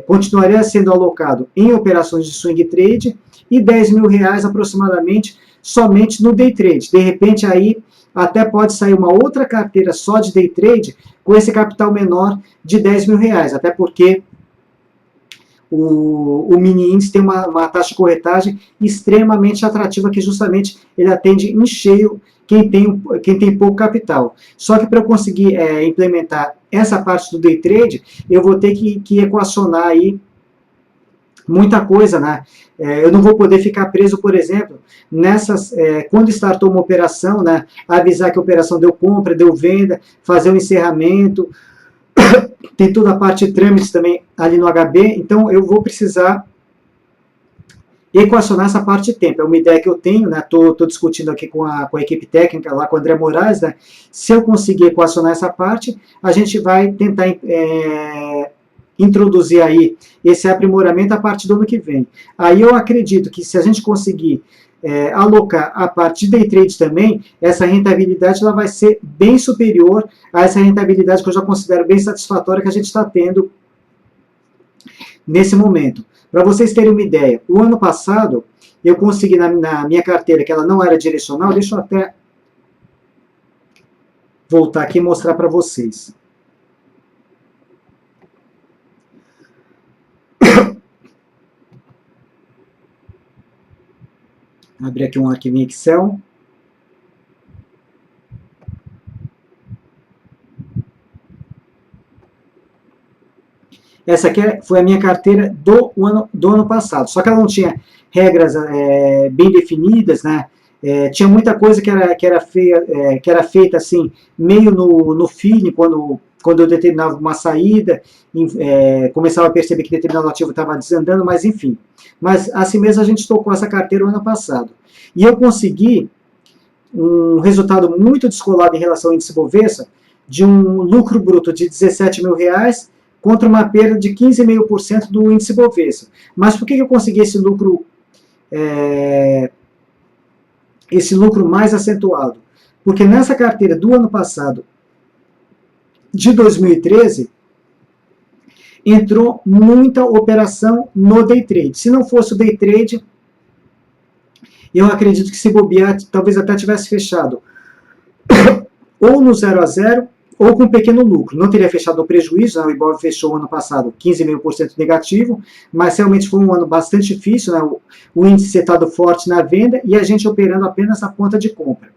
continuaria sendo alocado em operações de swing trade e 10 mil reais aproximadamente somente no day trade. De repente aí até pode sair uma outra carteira só de day trade com esse capital menor de 10 mil reais, até porque o mini índice tem uma taxa de corretagem extremamente atrativa, que justamente ele atende em cheio quem tem pouco capital. Só que para eu conseguir implementar essa parte do day trade, eu vou ter que equacionar aí muita coisa, né? Eu não vou poder ficar preso, por exemplo, quando startou uma operação, né? Avisar que a operação deu compra, deu venda, fazer o encerramento, tem toda a parte de trâmites também ali no HB, então eu vou precisar equacionar essa parte de tempo. É uma ideia que eu tenho, né? Tô discutindo aqui com a equipe técnica, lá com o André Moraes, né? Se eu conseguir equacionar essa parte, a gente vai tentar introduzir aí esse aprimoramento a partir do ano que vem. Aí eu acredito que se a gente conseguir alocar a parte de day trade também, essa rentabilidade ela vai ser bem superior a essa rentabilidade que eu já considero bem satisfatória que a gente está tendo nesse momento. Para vocês terem uma ideia, o ano passado eu consegui na minha carteira, que ela não era direcional, deixa eu até voltar aqui e mostrar para vocês. Abrir aqui um arquivo em Excel. Essa aqui foi a minha carteira do ano passado, só que ela não tinha regras bem definidas, né? Tinha muita coisa que era feita assim, meio no feeling, quando eu determinava uma saída, começava a perceber que determinado ativo estava desandando, mas enfim. Mas assim mesmo a gente tocou essa carteira o ano passado. E eu consegui um resultado muito descolado em relação ao índice Bovespa, de um lucro bruto de R$17.000 contra uma perda de 15,5% do índice Bovespa. Mas por que eu consegui esse lucro mais acentuado? Porque nessa carteira do ano passado, de 2013, entrou muita operação no day trade. Se não fosse o day trade, eu acredito que se bobear, talvez até tivesse fechado ou no 0 a 0 ou com um pequeno lucro. Não teria fechado no prejuízo, né? O Ibov fechou o ano passado 15,5% negativo, mas realmente foi um ano bastante difícil, né? O índice setado forte na venda e a gente operando apenas a ponta de compra.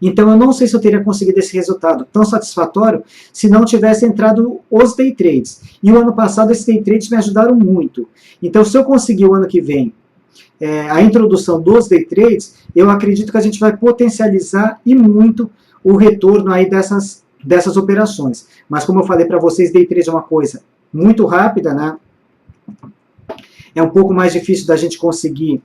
Então eu não sei se eu teria conseguido esse resultado tão satisfatório se não tivesse entrado os day trades. E o ano passado esses day trades me ajudaram muito. Então se eu conseguir o ano que vem a introdução dos day trades, eu acredito que a gente vai potencializar e muito o retorno aí dessas operações. Mas como eu falei para vocês, day trade é uma coisa muito rápida, né? É um pouco mais difícil da gente conseguir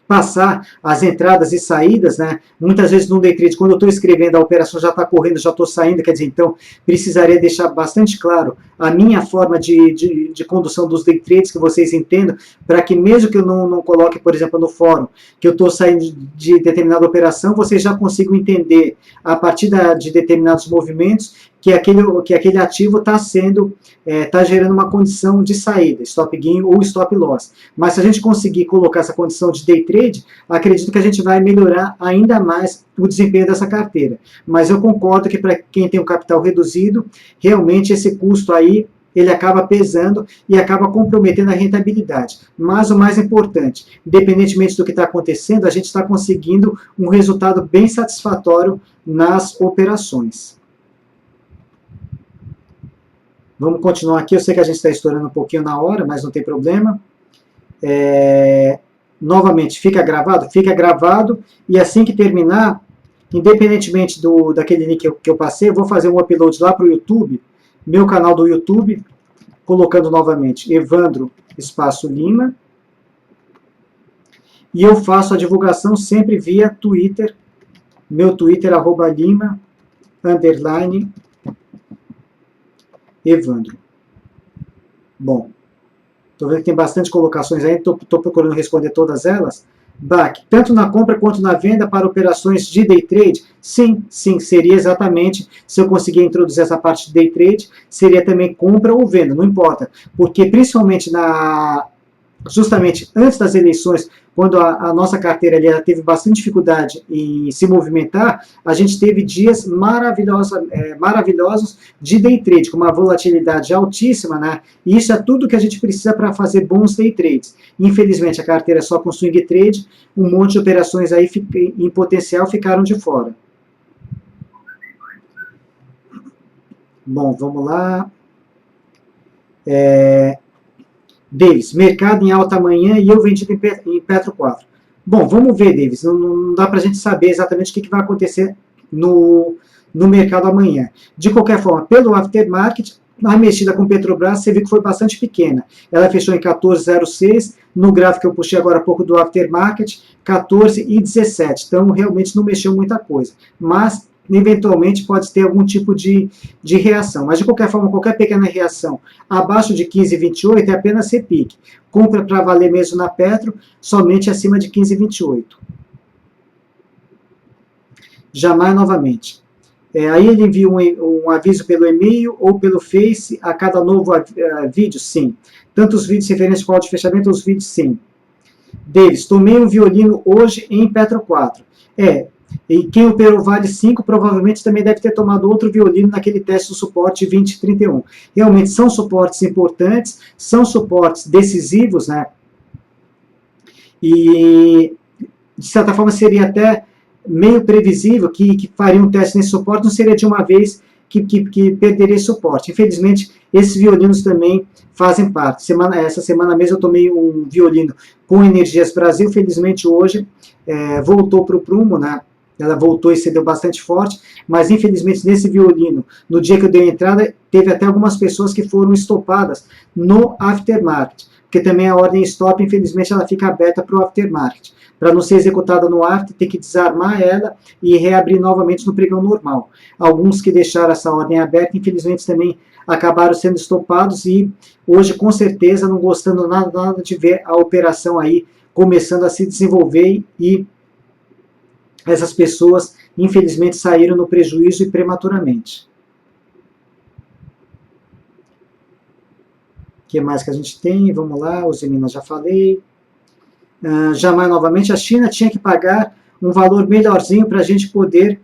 passar as entradas e saídas, né? Muitas vezes no day trade, quando eu estou escrevendo, a operação já está correndo, já estou saindo, quer dizer, então precisaria deixar bastante claro a minha forma de condução dos day trades, que vocês entendam, para que mesmo que eu não coloque, por exemplo, no fórum, que eu estou saindo de determinada operação, vocês já consigam entender, a partir de determinados movimentos, que aquele ativo está gerando uma condição de saída, stop gain ou stop loss. Mas se a gente conseguir colocar essa condição de day trade, acredito que a gente vai melhorar ainda mais o desempenho dessa carteira. Mas eu concordo que para quem tem um capital reduzido, realmente esse custo aí, ele acaba pesando e acaba comprometendo a rentabilidade. Mas o mais importante, independentemente do que está acontecendo, a gente está conseguindo um resultado bem satisfatório nas operações. Vamos continuar aqui, eu sei que a gente está estourando um pouquinho na hora, mas não tem problema. Novamente, fica gravado? Fica gravado, e assim que terminar, independentemente daquele link que eu passei, eu vou fazer um upload lá para o YouTube, meu canal do YouTube, colocando novamente Evandro Espaço Lima, e eu faço a divulgação sempre via Twitter, meu Twitter, @Lima_Evandro. Bom, estou vendo que tem bastante colocações aí, estou procurando responder todas elas. Bach, tanto na compra quanto na venda para operações de day trade? Sim, seria exatamente, se eu conseguir introduzir essa parte de day trade, seria também compra ou venda, não importa, porque principalmente justamente antes das eleições, quando a nossa carteira ali, ela teve bastante dificuldade em se movimentar, a gente teve dias maravilhosos de day trade, com uma volatilidade altíssima, né? E isso é tudo que a gente precisa para fazer bons day trades. Infelizmente, a carteira é só com swing trade, um monte de operações aí em potencial ficaram de fora. Bom, vamos lá. Davis, mercado em alta amanhã e eu vendido em Petro 4. Bom, vamos ver, Davis, não dá para a gente saber exatamente o que vai acontecer no mercado amanhã. De qualquer forma, pelo aftermarket, a mexida com Petrobras, você viu que foi bastante pequena. Ela fechou em 14,06, no gráfico que eu puxei agora há pouco do aftermarket, 14,17. Então, realmente não mexeu muita coisa. Mas eventualmente pode ter algum tipo de reação. Mas, de qualquer forma, qualquer pequena reação abaixo de 15,28 é apenas repique. Compra para valer mesmo na Petro, somente acima de 15,28. Jamais novamente. Aí ele envia um aviso pelo e-mail ou pelo Face a cada novo vídeo? Sim. Tanto os vídeos referentes ao de fechamento, os vídeos sim. Davis, tomei um violino hoje em Petro 4. E quem operou Vale 5 provavelmente também deve ter tomado outro violino naquele teste do suporte 2031. Realmente são suportes importantes, são suportes decisivos, né? E, de certa forma, seria até meio previsível que faria um teste nesse suporte, não seria de uma vez que perderia esse suporte. Infelizmente, esses violinos também fazem parte. Essa semana mesmo eu tomei um violino com Energias Brasil, felizmente hoje voltou para o prumo, né? Ela voltou e cedeu bastante forte, mas infelizmente nesse violino, no dia que eu dei a entrada, teve até algumas pessoas que foram estopadas no aftermarket, porque também a ordem stop, infelizmente, ela fica aberta para o aftermarket. Para não ser executada no after, tem que desarmar ela e reabrir novamente no pregão normal. Alguns que deixaram essa ordem aberta, infelizmente também acabaram sendo estopados e hoje, com certeza, não gostando nada de ver a operação aí começando a se desenvolver e essas pessoas, infelizmente, saíram no prejuízo e prematuramente. O que mais que a gente tem? Vamos lá, os Minas já falei. Jamais novamente, a China tinha que pagar um valor melhorzinho para a gente poder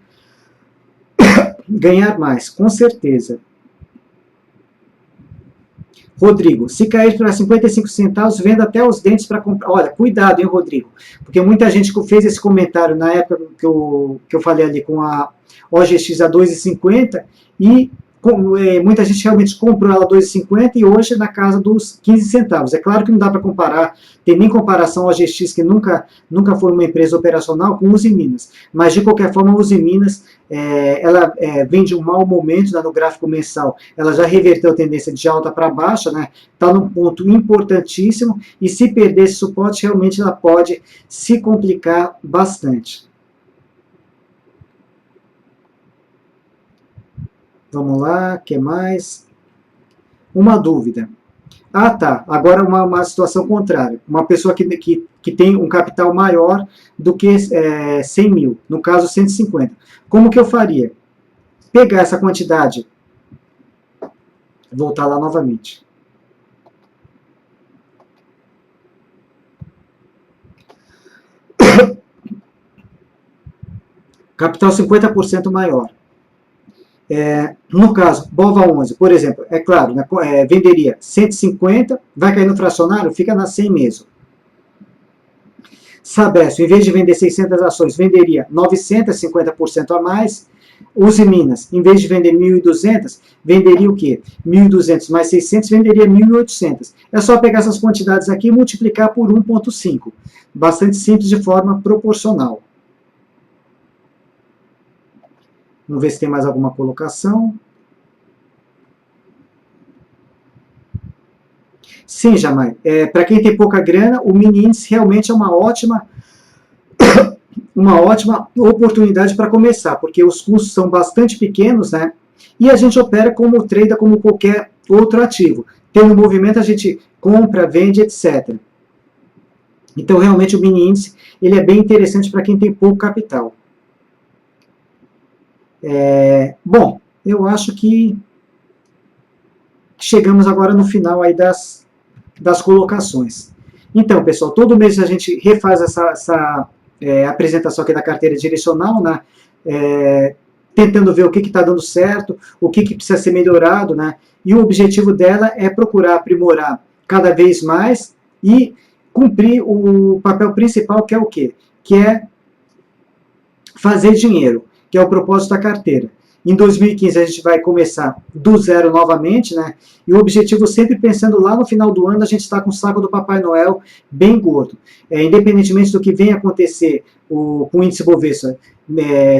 ganhar mais, com certeza. Rodrigo, se cair para 55 centavos, venda até os dentes para comprar. Olha, cuidado, hein, Rodrigo, porque muita gente fez esse comentário na época que eu falei ali com a OGX a 2,50 e muita gente realmente comprou ela a 2,50 e hoje na casa dos 15 centavos. É claro que não dá para comparar, tem nem comparação a OGX, que nunca foi uma empresa operacional, com Usiminas. Mas, de qualquer forma, a Usiminas, ela vem de um mau momento, né, no gráfico mensal. Ela já reverteu a tendência de alta para baixa, né, está num ponto importantíssimo, e se perder esse suporte, realmente ela pode se complicar bastante. Vamos lá, o que mais? Uma dúvida. Ah, tá. Agora uma situação contrária. Uma pessoa que tem um capital maior do que 100 mil, no caso 150. Como que eu faria? Pegar essa quantidade, voltar lá novamente. Capital 50% maior. No caso, BOVA11, por exemplo, é claro, né, venderia 150, vai cair no fracionário, fica na 100 mesmo. Sabesp, em vez de vender 600 ações, venderia 950% a mais. Usiminas, em vez de vender 1.200, venderia o quê? 1.200 mais 600, venderia 1.800. É só pegar essas quantidades aqui e multiplicar por 1,5. Bastante simples, de forma proporcional. Vamos ver se tem mais alguma colocação. Sim, Jamai. Para quem tem pouca grana, o mini índice realmente é uma ótima oportunidade para começar, porque os custos são bastante pequenos, né? E a gente opera como trader, como qualquer outro ativo. Tendo movimento, a gente compra, vende, etc. Então, realmente, o mini índice ele é bem interessante para quem tem pouco capital. Bom, eu acho que chegamos agora no final aí das colocações. Então, pessoal, todo mês a gente refaz essa apresentação aqui da carteira direcional, né? Tentando ver o que está dando certo, o que precisa ser melhorado, né? E o objetivo dela é procurar aprimorar cada vez mais e cumprir o papel principal, que é o quê? Que é fazer dinheiro, que é o propósito da carteira. Em 2015 a gente vai começar do zero novamente, né? E o objetivo sempre pensando lá no final do ano, a gente está com o saco do Papai Noel bem gordo. Independentemente do que venha acontecer com o índice Bovespa,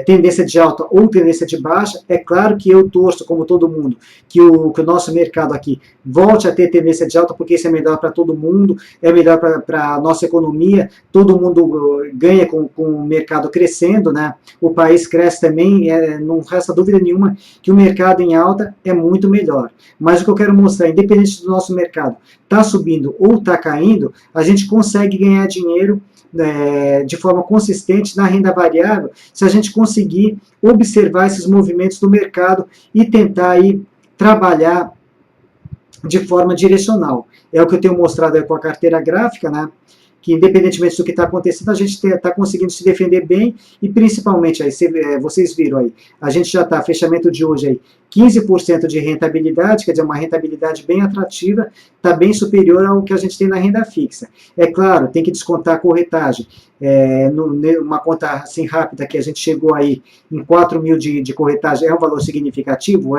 tendência de alta ou tendência de baixa, é claro que eu torço, como todo mundo, que o nosso mercado aqui volte a ter tendência de alta, porque isso é melhor para todo mundo, é melhor para a nossa economia, todo mundo ganha com o mercado crescendo, né? O país cresce também, não resta dúvida nenhuma que o mercado em alta é muito melhor. Mas o que eu quero mostrar, independente do nosso mercado está subindo ou está caindo, a gente consegue ganhar dinheiro de forma consistente na renda variável, se a gente conseguir observar esses movimentos do mercado e tentar aí trabalhar de forma direcional. É o que eu tenho mostrado aí com a carteira gráfica, né? que independentemente do que está acontecendo, a gente está conseguindo se defender bem e principalmente, aí, vocês viram aí, a gente já está, fechamento de hoje aí, 15% de rentabilidade, quer dizer, uma rentabilidade bem atrativa, está bem superior ao que a gente tem na renda fixa. É claro, tem que descontar a corretagem. Uma conta assim rápida que a gente chegou aí em 4 mil de corretagem, é um valor significativo?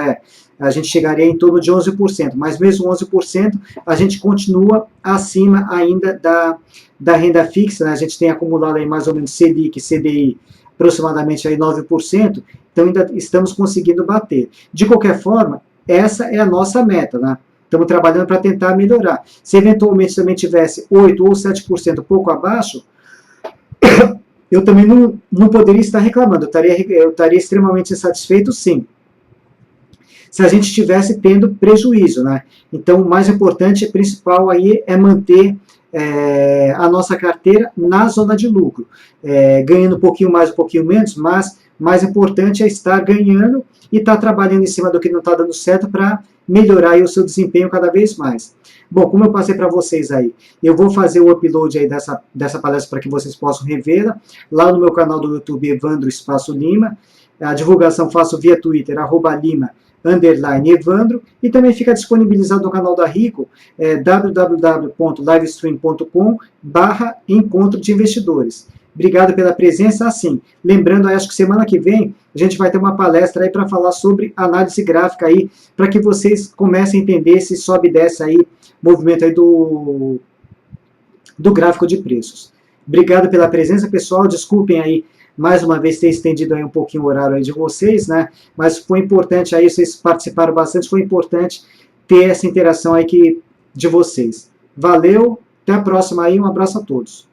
A gente chegaria em torno de 11%, mas mesmo 11%, a gente continua acima ainda da renda fixa, né? A gente tem acumulado aí mais ou menos Selic, CDI, aproximadamente aí 9%, então ainda estamos conseguindo bater. De qualquer forma, essa é a nossa meta, né? Estamos trabalhando para tentar melhorar. Se eventualmente também tivesse 8% ou 7% um pouco abaixo, eu também não poderia estar reclamando, eu estaria extremamente insatisfeito, sim, se a gente estivesse tendo prejuízo, né? Então, o mais importante e principal aí é manter a nossa carteira na zona de lucro, ganhando um pouquinho mais, um pouquinho menos, mas mais importante é estar ganhando e estar trabalhando em cima do que não está dando certo para melhorar aí o seu desempenho cada vez mais. Bom, como eu passei para vocês aí, eu vou fazer o upload aí dessa palestra para que vocês possam revê-la lá no meu canal do YouTube, Evandro Espaço Lima. A divulgação faço via Twitter, @lima_Evandro, e também fica disponibilizado no canal da Rico, www.livestream.com/encontro de investidores. Obrigado pela presença. Assim, lembrando, acho que semana que vem a gente vai ter uma palestra aí para falar sobre análise gráfica aí, para que vocês comecem a entender esse sobe e desce aí, movimento aí do gráfico de preços. Obrigado pela presença, pessoal. Desculpem aí mais uma vez ter estendido aí um pouquinho o horário aí de vocês, né? Mas foi importante aí, vocês participaram bastante, foi importante ter essa interação aí de vocês. Valeu, até a próxima aí, um abraço a todos.